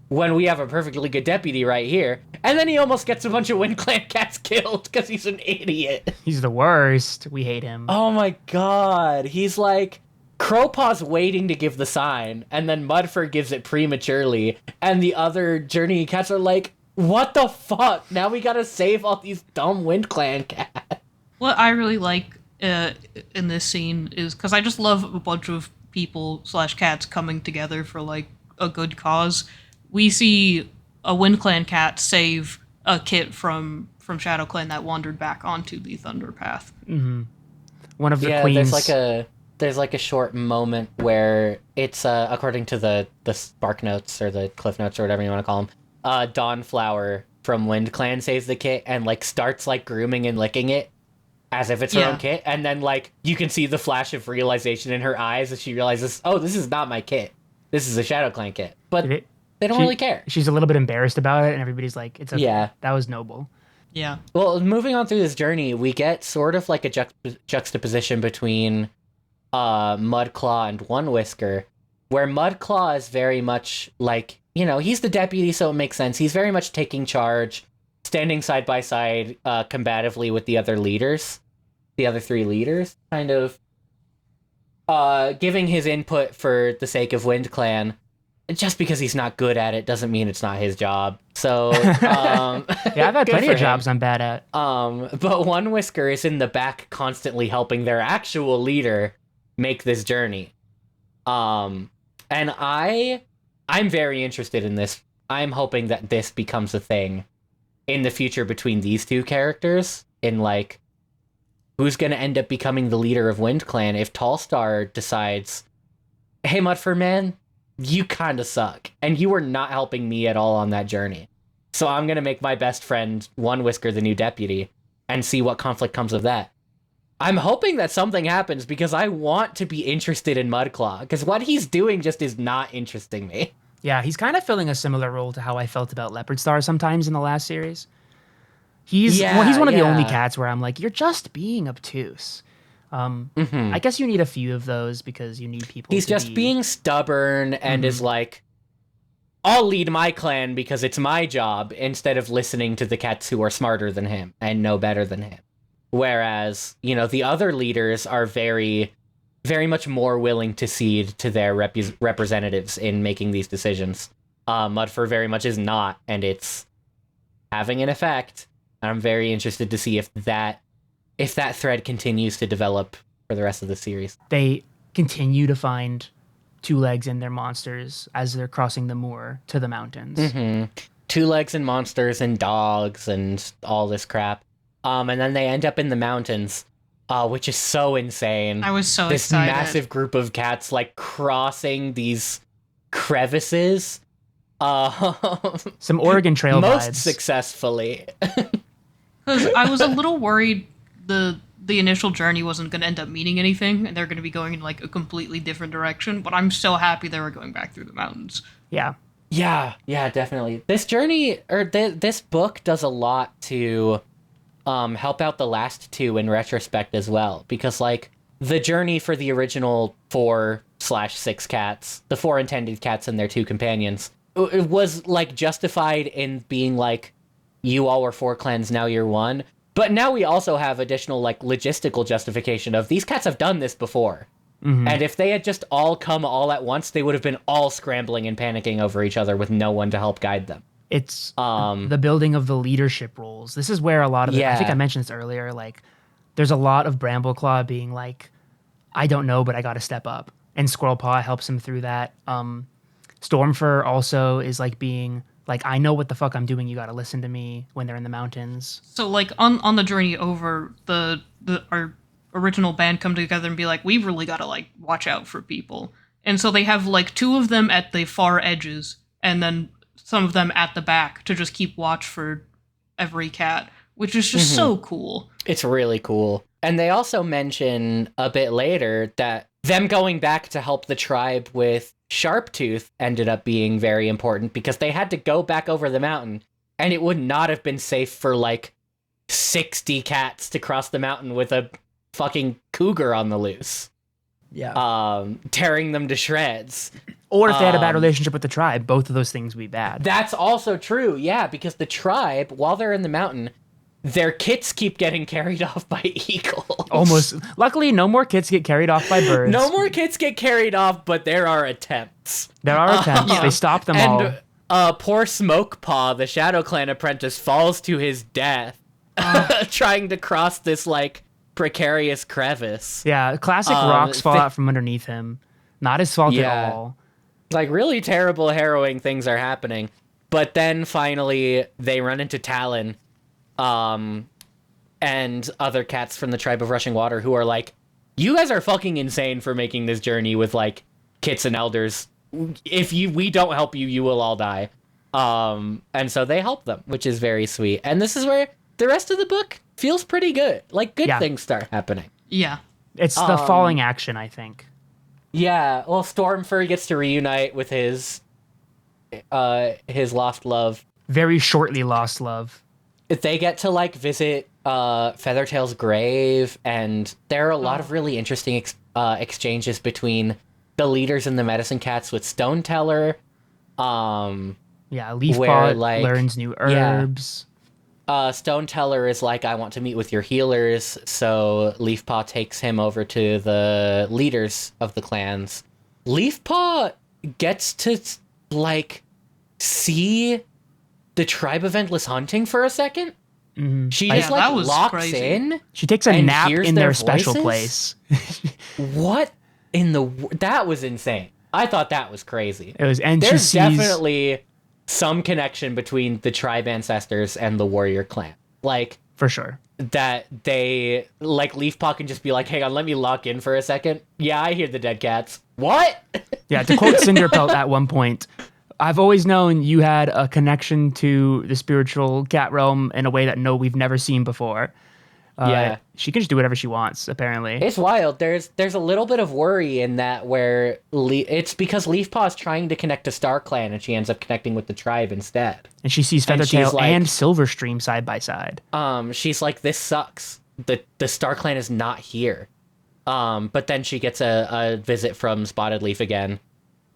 B: when we have a perfectly good deputy right here? And then he almost gets a bunch of Wind Clan cats killed because he's an idiot.
D: He's the worst. We hate him.
B: Oh my god. He's like, Crowpaw's waiting to give the sign, and then Mudfur gives it prematurely, and the other journeying cats are like, what the fuck? Now we gotta save all these dumb Wind Clan cats.
C: What I really like in this scene is, because I just love a bunch of people / cats coming together for like a good cause. We see a Wind Clan cat save a kit from Shadow Clan that wandered back onto the Thunder Path.
D: Mm-hmm. One of the queens.
B: There's like a short moment where it's according to the Spark Notes or the Cliff Notes or whatever you want to call them. Dawnflower from Wind Clan saves the kit and like starts like grooming and licking it as if it's her own kit, and then like you can see the flash of realization in her eyes as she realizes, oh, this is not my kit. This is a Shadow Clan kit. But they don't really care.
D: She's a little bit embarrassed about it, and everybody's like, it's okay.
B: Yeah.
D: That was noble.
C: Yeah.
B: Well, moving on through this journey, we get sort of like a juxtaposition between Mudclaw and One Whisker, where Mudclaw is very much like, you know, he's the deputy, so it makes sense. He's very much taking charge, standing side by side combatively with the other leaders, the other 3 leaders, kind of giving his input for the sake of Wind Clan. Just because he's not good at it doesn't mean it's not his job. So,
D: yeah, I've had plenty of jobs I'm bad at.
B: But One Whisker is in the back constantly helping their actual leader make this journey. And I'm very interested in this. I'm hoping that this becomes a thing in the future between these 2 characters, in like, who's going to end up becoming the leader of Wind Clan if Tallstar decides, hey, Mudfur man, you kind of suck, and you were not helping me at all on that journey. So I'm going to make my best friend One Whisker the new deputy and see what conflict comes of that. I'm hoping that something happens because I want to be interested in Mudclaw, because what he's doing just is not interesting me.
D: Yeah, he's kind of filling a similar role to how I felt about Leopard Star sometimes in the last series. He's one of the only cats where I'm like, you're just being obtuse. I guess you need a few of those because you need people.
B: He's just being stubborn and is like, I'll lead my clan because it's my job, instead of listening to the cats who are smarter than him and know better than him. Whereas, you know, the other leaders are very, very much more willing to cede to their representatives in making these decisions. Mudfur very much is not, and it's having an effect. I'm very interested to see if that thread continues to develop for the rest of the series.
D: They continue to find 2 legs in their monsters as they're crossing the moor to the mountains.
B: 2 legs and monsters and dogs and all this crap. And then they end up in the mountains, which is so insane.
C: I was so
B: this
C: excited.
B: This massive group of cats like crossing these crevices.
D: Some Oregon Trail
B: most
D: vibes.
B: Successfully.
C: Because I was a little worried the initial journey wasn't going to end up meaning anything, and they're going to be going in like a completely different direction. But I'm so happy they were going back through the mountains.
D: Yeah.
B: Yeah, definitely. This journey, or this book, does a lot to help out the last 2 in retrospect as well, because like the journey for the original 4/6 cats, the 4 intended cats and their 2 companions, it was like justified in being like, you all were 4 clans, now you're 1. But now we also have additional like logistical justification of these cats have done this before. Mm-hmm. And if they had just all come all at once, they would have been all scrambling and panicking over each other with no one to help guide them.
D: It's the building of the leadership roles. This is where a lot of it, I think I mentioned this earlier, like there's a lot of Brambleclaw being like, I don't know, but I got to step up. And Squirrelpaw helps him through that. Stormfur also is like being like, I know what the fuck I'm doing. You got to listen to me when they're in the mountains.
C: So like on the journey over, our original band come together and be like, we really got to like watch out for people. And so they have like 2 of them at the far edges and then some of them at the back to just keep watch for every cat, which is just so cool.
B: It's really cool. And they also mention a bit later that them going back to help the tribe with Sharptooth ended up being very important because they had to go back over the mountain and it would not have been safe for like 60 cats to cross the mountain with a fucking cougar on the loose.
E: Yeah.
B: Tearing them to shreds.
D: Or if they had a bad relationship with the tribe, both of those things would be bad.
B: That's also true, yeah, because the tribe, while they're in the mountain, their kits keep getting carried off by eagles.
D: Almost. Luckily, no more kits get carried off by birds.
B: No more kits get carried off, but there are attempts.
D: There are attempts. They stop them all.
B: And poor Smokepaw, the Shadow Clan apprentice, falls to his death trying to cross this, like, precarious crevice.
D: Yeah, classic rocks fall out from underneath him. Not his fault at all.
B: Like, really terrible, harrowing things are happening. But then, finally, they run into Talon, and other cats from the tribe of Rushing Water who are like, you guys are fucking insane for making this journey with, like, kits and elders. If we don't help you, you will all die. And so they help them, which is very sweet. And this is where the rest of the book feels pretty good. Like, good things start happening.
C: Yeah.
D: It's the falling action, I think.
B: Yeah, well, Stormfur gets to reunite with his lost love.
D: Very shortly lost love.
B: They get to, like, visit Feathertail's grave, and there are a lot of really interesting exchanges between the leaders and the medicine cats with Stoneteller.
D: Leafpaw learns new herbs.
B: Stoneteller is like, I want to meet with your healers, so Leafpaw takes him over to the leaders of the clans. Leafpaw gets to, like, see the tribe of Endless Hunting for a second. Mm-hmm. She just, locks in.
D: She takes a nap in their special place.
B: What in the... That was insane. I thought that was crazy.
D: It was, and
B: there's definitely some connection between the tribe ancestors and the warrior clan. Like,
D: for sure.
B: That they, like, Leafpaw can just be like, hang on, let me lock in for a second. Yeah, I hear the dead cats. What?
D: Yeah, to quote Cinderpelt at one point, I've always known you had a connection to the spiritual cat realm in a way that we've never seen before. She can just do whatever she wants, apparently.
B: It's wild. There's a little bit of worry in that where it's because Leafpaw is trying to connect to StarClan and she ends up connecting with the tribe instead.
D: And she sees Feathertail and Silverstream side by side.
B: She's like, this sucks. The StarClan is not here. But then she gets a visit from Spotted Leaf again,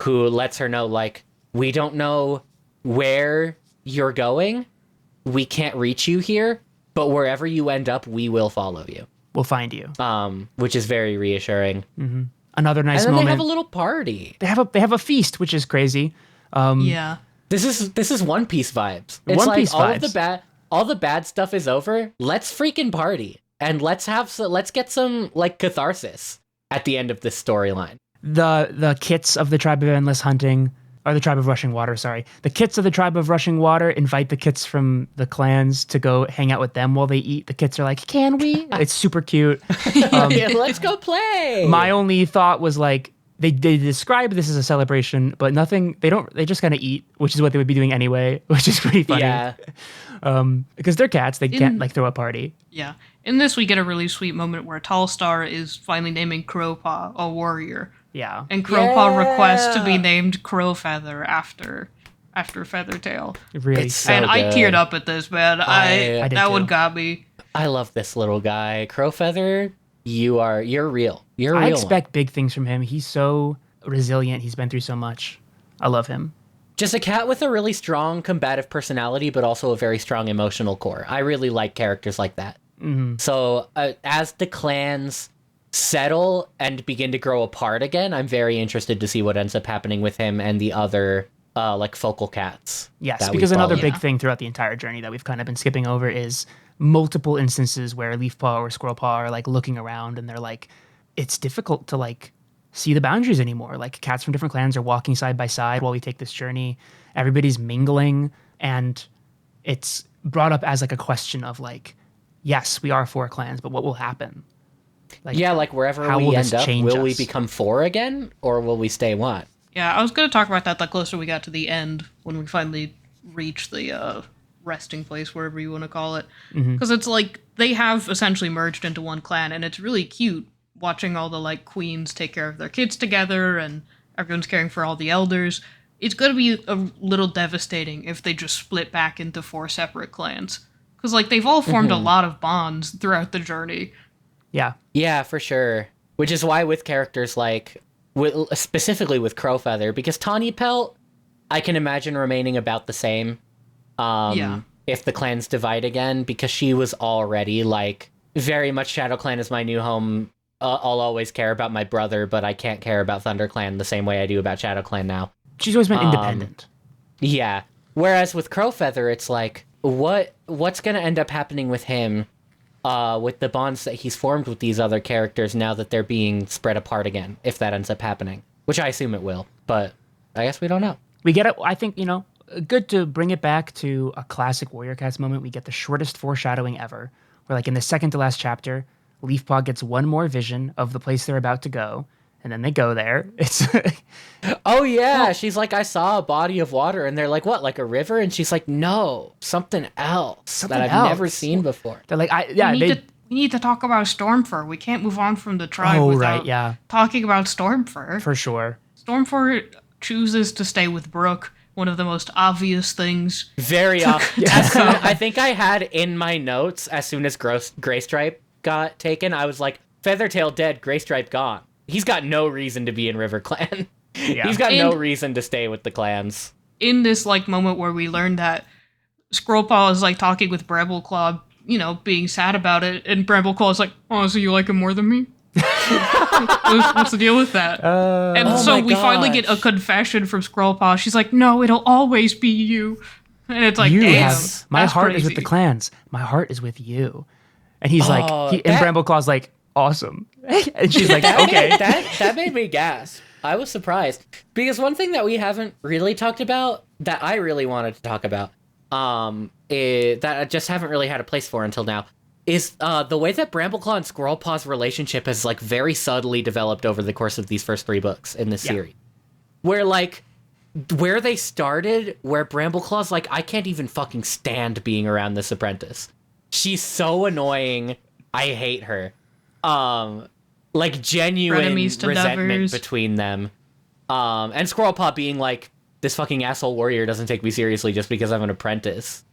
B: who lets her know, like, we don't know where you're going. We can't reach you here. But wherever you end up, we will follow you.
D: We'll find you.
B: Which is very reassuring.
D: Mm-hmm. Another nice
B: moment. And then
D: moment.
B: They have a little party.
D: They have a feast, which is crazy.
B: This is One Piece vibes. It's
D: One
B: like
D: Piece vibes.
B: all the bad stuff is over. Let's freaking party and let's get some, like, catharsis at the end of this storyline.
D: The kits of the tribe of Endless Hunting. Or the tribe of Rushing Water, sorry. The kits of the tribe of Rushing Water invite the kits from the clans to go hang out with them while they eat. The kits are like, can we? It's super cute.
B: Let's go play.
D: My only thought was, like, they describe this as a celebration, but they just kind of eat, which is what they would be doing anyway, which is pretty funny.
B: Yeah.
D: Because they're cats, they can't, like, throw a party.
C: Yeah. In this, we get a really sweet moment where Tallstar is finally naming Crowpaw a warrior.
D: Yeah.
C: And Crowpaw requests to be named Crowfeather after Feathertail.
D: Really
B: so
C: and
B: good.
C: I teared up at this, man.
D: I did
C: that
D: too.
C: one got me.
B: I love this little guy. Crowfeather, you're real. You're real.
D: I expect big things from him. He's so resilient. He's been through so much. I love him.
B: Just a cat with a really strong combative personality, but also a very strong emotional core. I really like characters like that. So as the clans settle and begin to grow apart again, I'm very interested to see what ends up happening with him and the other like focal cats.
D: Yes, because another big thing throughout the entire journey that we've kind of been skipping over is multiple instances where Leafpaw or Squirrelpaw are like looking around and they're like, it's difficult to like see the boundaries anymore. Like cats from different clans are walking side by side while we take this journey. Everybody's mingling, and it's brought up as like a question of like, yes, we are 4 clans, but what will happen? Like,
B: like wherever we end up, will we become 4 again, or will we stay 1?
C: Yeah, I was going to talk about that the closer we got to the end, when we finally reach the resting place, wherever you want to call it. Because it's like, they have essentially merged into one clan, and it's really cute watching all the like queens take care of their kids together, and everyone's caring for all the elders. It's going to be a little devastating if they just split back into 4 separate clans. Because like, they've all formed a lot of bonds throughout the journey.
B: Yeah, for sure. Which is why with characters like, specifically with Crowfeather, because Tawny Pelt, I can imagine remaining about the same if the clans divide again, because she was already like, very much ShadowClan is my new home. I'll always care about my brother, but I can't care about ThunderClan the same way I do about ShadowClan now.
D: She's always been independent.
B: Yeah. Whereas with Crowfeather, it's like, what's going to end up happening with him with the bonds that he's formed with these other characters now that they're being spread apart again, if that ends up happening, which I assume it will, but I guess we don't know.
D: We get it. I think, good to bring it back to a classic Warrior Cats moment. We get the shortest foreshadowing ever, where like in the second to last chapter, Leafpaw gets one more vision of the place they're about to go, and then they go there. It's
B: oh yeah, she's like, I saw a body of water, and they're like, what, like a river? And she's like, no, something else that I've never seen before.
D: They're like,
C: we need to talk about Stormfur. We can't move on from the tribe without talking about Stormfur.
D: For sure.
C: Stormfur chooses to stay with Brooke, one of the most obvious things.
B: Very obvious. I think I had in my notes, as soon as Greystripe got taken, I was like, Feathertail dead, Greystripe gone. He's got no reason to be in River Clan. Yeah. He's got no reason to stay with the clans.
C: In this like moment where we learned that Squirrelpaw is like talking with Brambleclaw, being sad about it, and Brambleclaw is like, oh, so you like him more than me? What's the deal with that? And so we finally get a confession from Squirrelpaw. She's like, no, it'll always be you. And it's like,
D: my heart is with the clans. My heart is with you. And he's like, and Brambleclaw's like, awesome. And she's like, okay.
B: That made me gasp. I was surprised. Because one thing that we haven't really talked about, that I really wanted to talk about, that I just haven't really had a place for until now, is the way that Brambleclaw and Squirrelpaw's relationship has like very subtly developed over the course of these first 3 books in this series. Where they started, where Brambleclaw's like, I can't even fucking stand being around this apprentice. She's so annoying. I hate her. Like genuine resentment between them. And Squirrelpaw being like, this fucking asshole warrior doesn't take me seriously just because I'm an apprentice.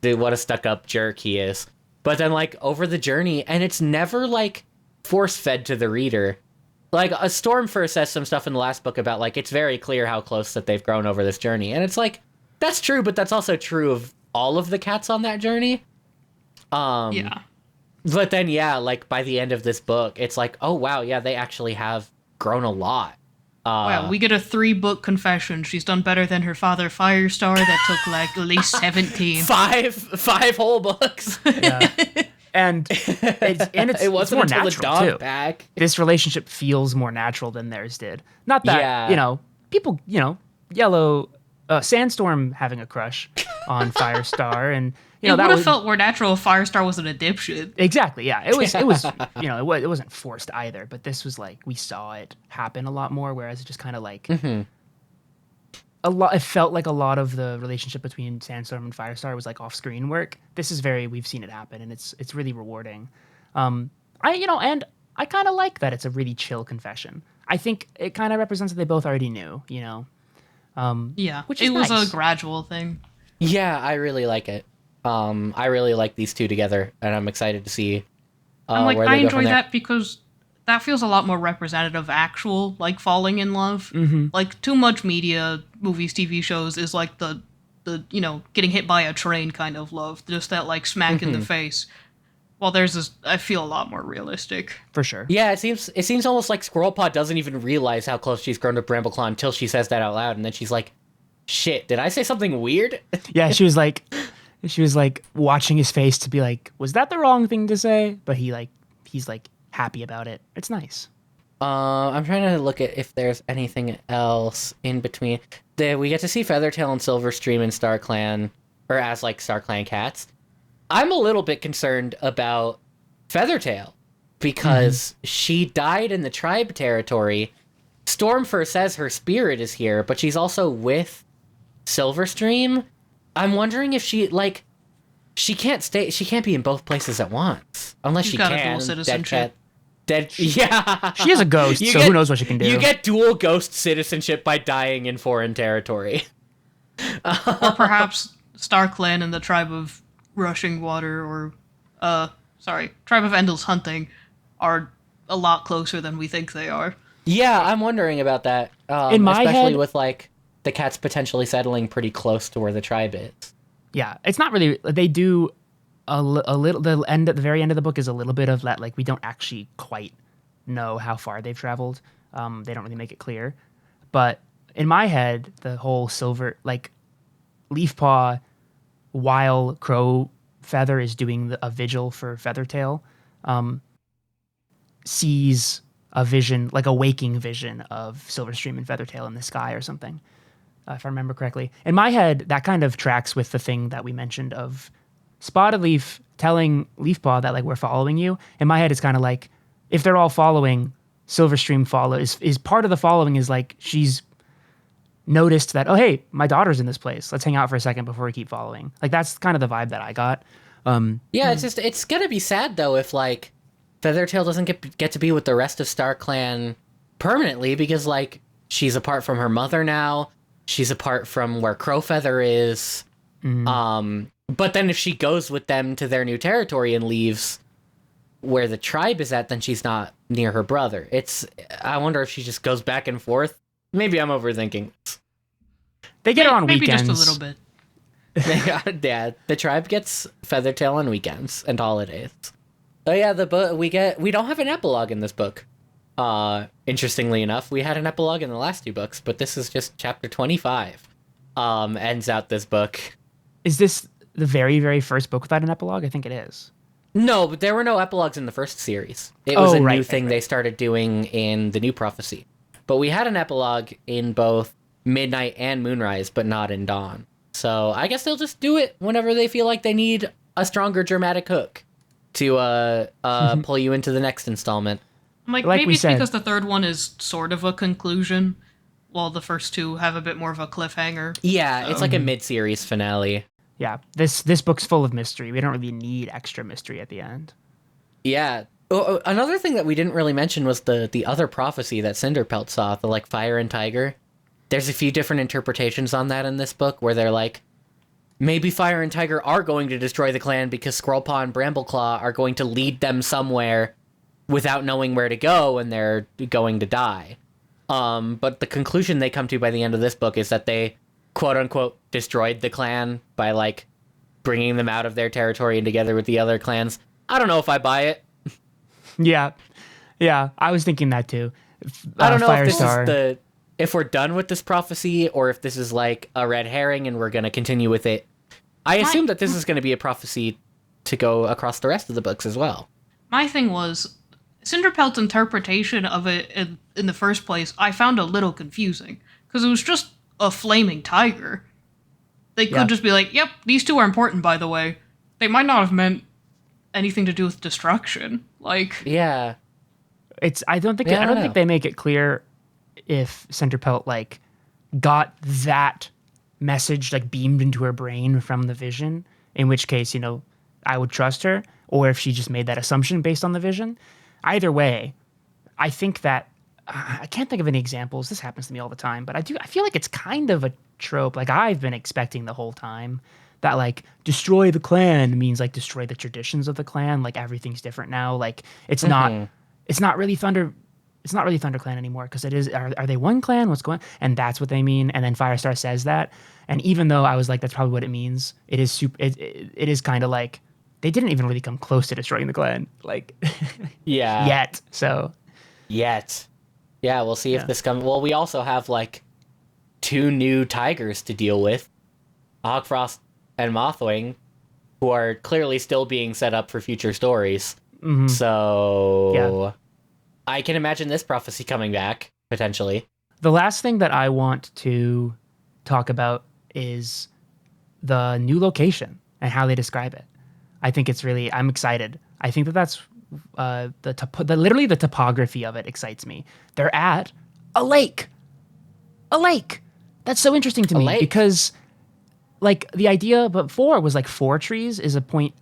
B: Dude, what a stuck-up jerk he is. But then, like, over the journey, and it's never, like, force-fed to the reader. Like, a Stormfur says some stuff in the last book about, like, it's very clear how close that they've grown over this journey. And it's like, that's true, but that's also true of all of the cats on that journey.
C: Yeah.
B: But then, yeah, like, by the end of this book, it's like, oh, wow, yeah, they actually have grown a lot.
C: Wow, we get a 3-book confession. She's done better than her father, Firestar, that took, like, at least 17.
B: Five whole books.
D: Yeah. And it wasn't more natural, the dog too.
B: Back.
D: This relationship feels more natural than theirs did. Not that, people, Yellow, Sandstorm having a crush on Firestar, and
C: it would have felt more natural if Firestar wasn't a dipshit.
D: Exactly, yeah. It was, it wasn't forced either. But this was like we saw it happen a lot more, whereas it just kind of like it felt like a lot of the relationship between Sandstorm and Firestar was like off-screen work. This is we've seen it happen, and it's really rewarding. And I kind of like that it's a really chill confession. I think it kind of represents that they both already knew,
C: yeah,
D: which is
C: was
D: nice.
C: A gradual thing.
B: Yeah, I really like it. I really like these two together, and I'm excited to see where they
C: I
B: go
C: enjoy
B: from there.
C: that because that feels a lot more representative of actual, like, falling in love.
D: Mm-hmm.
C: Like, too much media, movies, TV shows is like the getting hit by a train kind of love. Just that, like, smack in the face. Well, theirs is, I feel, a lot more realistic.
D: For sure.
B: Yeah, it seems almost like Squirrelpaw doesn't even realize how close she's grown to Brambleclaw until she says that out loud, and then she's like, shit, did I say something weird?
D: Yeah, she was like watching his face to be like, was that the wrong thing to say? But he's like happy about it. It's nice.
B: I'm trying to look at if there's anything else in between. We get to see Feathertail and Silverstream and StarClan, or as like StarClan cats. I'm a little bit concerned about Feathertail because she died in the tribe territory. Stormfur says her spirit is here, but she's also with Silverstream. I'm wondering if she can't be in both places at once unless
C: She's
B: she
C: got a
B: can.
C: dual citizenship.
B: Yeah.
D: She is a ghost, so who knows what she can do.
B: You get dual ghost citizenship by dying in foreign territory.
C: Or perhaps StarClan and the tribe of Rushing Water, or tribe of Endless Hunting, are a lot closer than we think they are.
B: Yeah, I'm wondering about that.
D: In my
B: especially
D: head,
B: with like the cats potentially settling pretty close to where the tribe is.
D: yeah, it's not really. They do a little. The end at the very end of the book is a little bit of that. Like we don't actually quite know how far they've traveled. They don't really make it clear. But in my head, the whole silver like Leafpaw, while Crow Feather is doing a vigil for Feathertail, sees a vision, like a waking vision of Silverstream and Feathertail in the sky or something, if I remember correctly. In my head, that kind of tracks with the thing that we mentioned of Spotted Leaf telling Leafpaw that like we're following you. In my head, it's kind of like if they're all following, Silverstream follows. Is part of the following is like she's noticed that, oh hey, my daughter's in this place. Let's hang out for a second before we keep following. Like that's kind of the vibe that I got.
B: Yeah, it's gonna be sad though if like Feathertail doesn't get to be with the rest of StarClan permanently because like she's apart from her mother now. She's apart from where Crowfeather is. But then if she goes with them to their new territory and leaves where the tribe is at, then she's not near her brother. I wonder if she just goes back and forth. Maybe I'm overthinking this.
D: They get her on
C: maybe
D: weekends.
C: Just a little bit.
B: Yeah, the tribe gets Feathertail on weekends and holidays. Oh yeah, the book we don't have an epilogue in this book. Interestingly enough, we had an epilogue in the last two books, but this is just chapter 25. Ends out this book.
D: Is this the very, very first book without an epilogue? I think it is.
B: No, but there were no epilogues in the first series. It was a new thing
D: right.
B: they started doing in the New Prophecy. But we had an epilogue in both Midnight and Moonrise, but not in Dawn. So I guess they'll just do it whenever they feel like they need a stronger dramatic hook to pull you into the next installment.
C: Like maybe it's because the third one is sort of a conclusion, while the first two have a bit more of a cliffhanger.
B: Yeah, it's like a mid-series finale.
D: Yeah, this book's full of mystery. We don't really need extra mystery at the end.
B: Yeah. Another thing that we didn't really mention was the other prophecy that Cinderpelt saw, the like fire and tiger. There's a few different interpretations on that in this book where they're like, maybe Fire and Tiger are going to destroy the clan because Squirrelpaw and Brambleclaw are going to lead them somewhere without knowing where to go and they're going to die. But the conclusion they come to by the end of this book is that they, quote unquote, destroyed the clan by like bringing them out of their territory and together with the other clans. I don't know if I buy it.
D: Yeah, I was thinking that too.
B: I don't know if this
D: Firestar.
B: is if we're done with this prophecy or if this is like a red herring and we're going to continue with it. I assume that this is going to be a prophecy to go across the rest of the books as well.
C: My thing was, Cinderpelt's interpretation of it in the first place, I found a little confusing, because it was just a flaming tiger. They could just be like, yep, these two are important, by the way. They might not have meant anything to do with destruction. Like,
B: Yeah.
D: I don't think they make it clear if Cinderpelt like got that message like beamed into her brain from the vision, in which case, I would trust her, or if she just made that assumption based on the vision. Either way, I think that I can't think of any examples. This happens to me all the time, but I feel like it's kind of a trope. Like I've been expecting the whole time that like destroy the clan means like destroy the traditions of the clan. Like everything's different now. Like it's not really ThunderClan anymore because it is. Are they one clan? What's going on? And that's what they mean. And then Firestar says that. And even though I was like, that's probably what it means. It is it is kind of like they didn't even really come close to destroying the clan, like,
B: yeah,
D: yet. So,
B: yeah, we'll see if this comes. Well, we also have like 2 new tigers to deal with, Hogfrost and Mothwing, who are clearly still being set up for future stories.
D: mm-hmm.
B: So, I can imagine this prophecy coming back potentially.
D: The last thing that I want to talk about is the new location and how they describe it. I think it's really, I'm excited. I think that's literally the topography of it excites me. They're at a lake. A lake. That's so interesting to me because like the idea before was like 4 trees is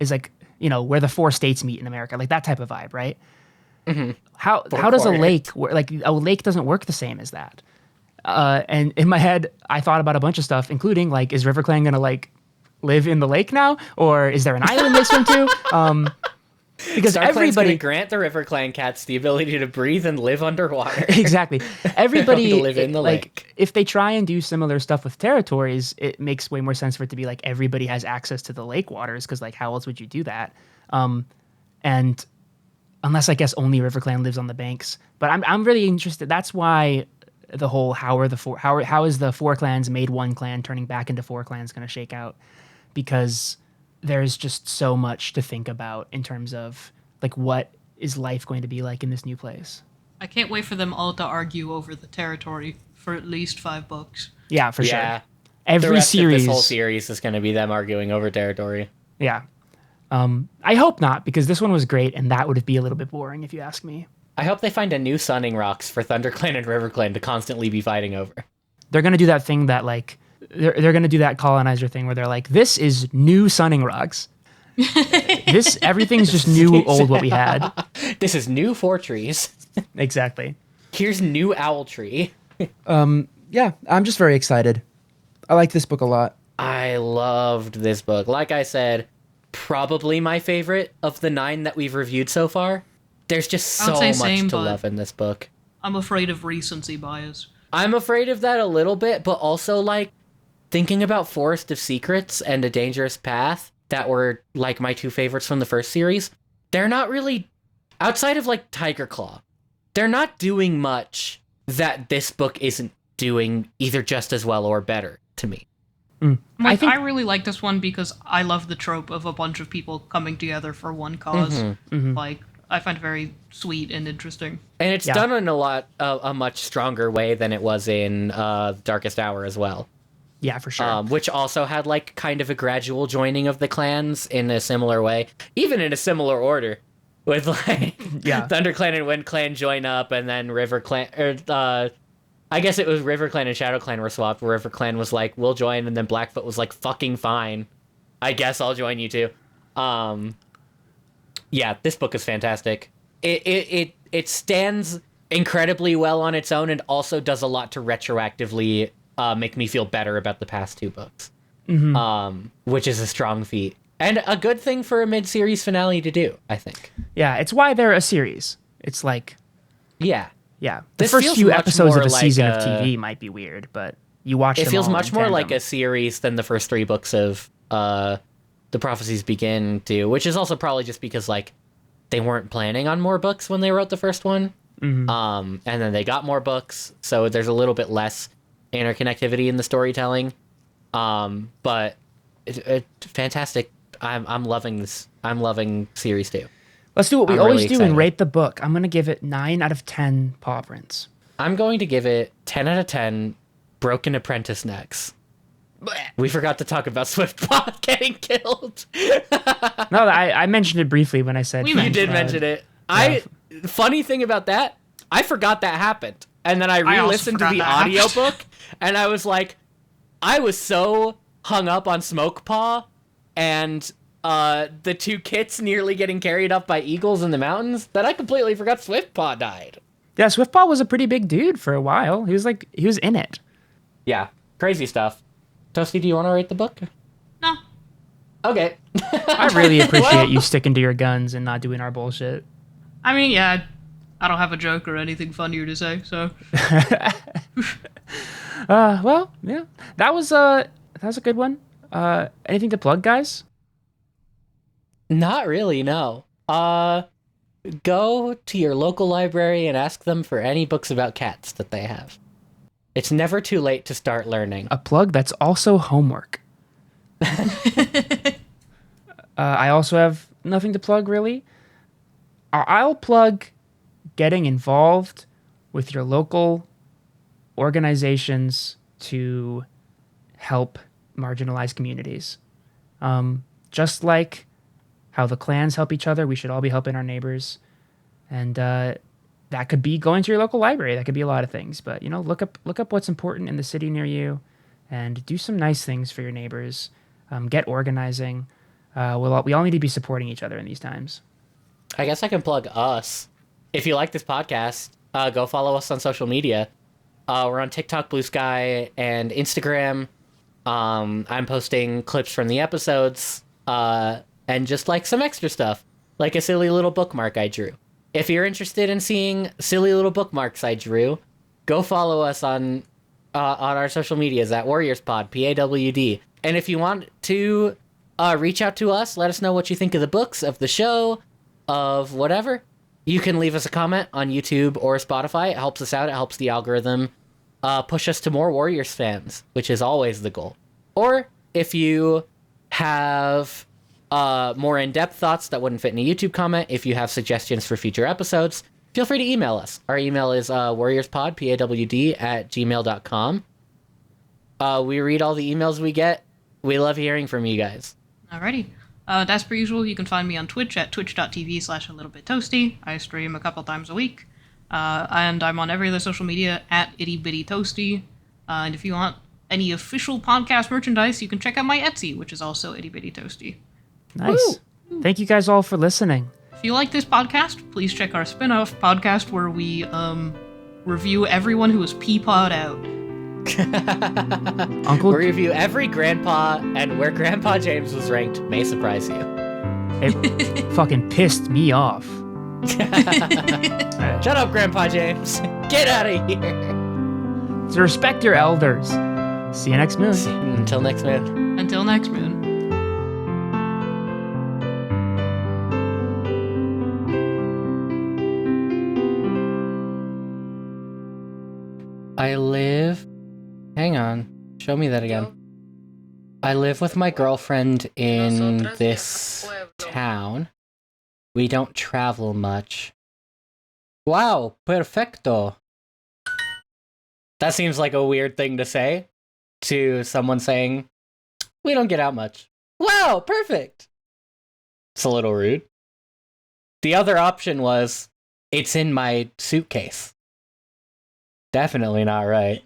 D: like, you know, where the 4 states meet in America, like that type of vibe, right?
B: Mm-hmm.
D: How does a lake work? Like a lake doesn't work the same as that. And in my head, I thought about a bunch of stuff, including like, is RiverClan gonna like live in the lake now, or is there an island they swim to? Because everybody
B: grant the RiverClan cats the ability to breathe and live underwater.
D: Exactly. Everybody
B: to live in the lake.
D: If they try and do similar stuff with territories, it makes way more sense for it to be like everybody has access to the lake waters. Because like, how else would you do that? And unless I guess only RiverClan lives on the banks. But I'm really interested. That's why the whole how is the 4 clans made 1 clan turning back into 4 clans going to shake out? Because there's just so much to think about in terms of like what is life going to be like in this new place.
C: I can't wait for them all to argue over the territory for at least 5 books.
D: Yeah, for sure.
B: The rest of this whole series is going to be them arguing over territory.
D: Yeah. I hope not, because this one was great, and that would be a little bit boring if you ask me.
B: I hope they find a new Sunning Rocks for ThunderClan and RiverClan to constantly be fighting over.
D: They're going to do that thing that, like, they're going to do that colonizer thing where they're like, this is new Sunning Rocks. Everything's just new, old, what we had.
B: This is new 4 trees.
D: Exactly.
B: Here's new owl tree.
E: Yeah, I'm just very excited. I like this book a lot.
B: I loved this book. Like I said, probably my favorite of the 9 that we've reviewed so far. There's just so much to love in this book.
C: I'm afraid of recency bias.
B: I'm afraid of that a little bit, but also, like, thinking about Forest of Secrets and A Dangerous Path, that were, like, my 2 favorites from the first series, they're not really, outside of, like, Tiger Claw, they're not doing much that this book isn't doing either just as well or better to me.
C: I really like this one because I love the trope of a bunch of people coming together for one cause.
B: Mm-hmm. Mm-hmm.
C: Like, I find it very sweet and interesting.
B: And it's done in a much stronger way than it was in Darkest Hour as well.
D: Yeah, for sure.
B: Which also had, like, kind of a gradual joining of the clans in a similar way, even in a similar order, with, like, ThunderClan and WindClan join up, and then RiverClan, I guess it was RiverClan and ShadowClan were swapped, where RiverClan was like, we'll join, and then Blackfoot was like, fucking fine. I guess I'll join you too. Yeah, this book is fantastic. It stands incredibly well on its own and also does a lot to retroactively make me feel better about the past 2 books, which is a strong feat. And a good thing for a mid-series finale to do, I think.
D: Yeah, it's why they're a series. It's like...
B: Yeah.
D: Yeah. The first few episodes of a season of TV might be weird, but you watch them all. It feels
B: much more like a series than the first 3 books of The Prophecies Begin do, which is also probably just because, like, they weren't planning on more books when they wrote the first one.
D: Mm-hmm.
B: And then they got more books, so there's a little bit less interconnectivity in the storytelling. But it's fantastic. I'm loving this. I'm loving series 2.
D: Let's do what we always do and rate the book. I'm going to give it 9 out of 10 paw prints.
B: I'm going to give it 10 out of 10 broken apprentice necks. We forgot to talk about Swiftpaw getting killed.
D: No, I mentioned it briefly when I said...
B: You did mention it. Yeah. Funny thing about that, I forgot that happened. And then I re-listened to the audiobook, and I was like, I was so hung up on Smokepaw and the 2 kits nearly getting carried up by eagles in the mountains that I completely forgot Swiftpaw died.
D: Yeah, Swiftpaw was a pretty big dude for a while. He was in it.
B: Yeah, crazy stuff. Toasty, do you want to rate the book?
C: No.
B: Okay.
D: I really appreciate you sticking to your guns and not doing our bullshit.
C: I mean, yeah, I don't have a joke or anything funnier to say, so.
D: Well, yeah, that was a good one. Anything to plug, guys?
B: Not really, no. Go to your local library and ask them for any books about cats that they have. It's never too late to start learning.
D: A plug that's also homework. I also have nothing to plug, really. I'll plug getting involved with your local organizations to help marginalized communities. Just like how the clans help each other, we should all be helping our neighbors. And that could be going to your local library. That could be a lot of things. But, look up what's important in the city near you and do some nice things for your neighbors. Get organizing. We all need to be supporting each other in these times.
B: I guess I can plug us. If you like this podcast, go follow us on social media. We're on TikTok, Blue Sky, and Instagram. I'm posting clips from the episodes and just like some extra stuff, like a silly little bookmark I drew. If you're interested in seeing silly little bookmarks I drew, go follow us on our social medias at WarriorsPod, PAWD. And if you want to reach out to us, let us know what you think of the books, of the show, of whatever. You can leave us a comment on YouTube or Spotify. It helps us out. It helps the algorithm push us to more Warriors fans, which is always the goal. Or if you have more in-depth thoughts that wouldn't fit in a YouTube comment, if you have suggestions for future episodes, feel free to email us. Our email is warriorspod, PAWD, @gmail.com. We read all the emails we get. We love hearing from you guys.
C: Alrighty. As per usual, you can find me on Twitch at twitch.tv/alittlebittoasty. I stream a couple times a week. And I'm on every other social media at ittybittytoasty. And if you want any official podcast merchandise, you can check out my Etsy, which is also ittybittytoasty.
D: Nice. Woo! Thank you guys all for listening.
C: If you like this podcast, please check our spin-off podcast where we review everyone who was peapawed out.
D: Uncle,
B: we'll review every grandpa, and where Grandpa James was ranked may surprise you.
D: It fucking pissed me off.
B: Shut up, Grandpa James. Get out of here.
D: So respect your elders. See you next moon.
B: Until next moon.
C: Until next moon.
B: I live... Hang on. Show me that again. I live with my girlfriend in this town. We don't travel much. Wow, perfecto. That seems like a weird thing to say to someone saying, we don't get out much. Wow, perfect. It's a little rude. The other option was, it's in my suitcase. Definitely not right.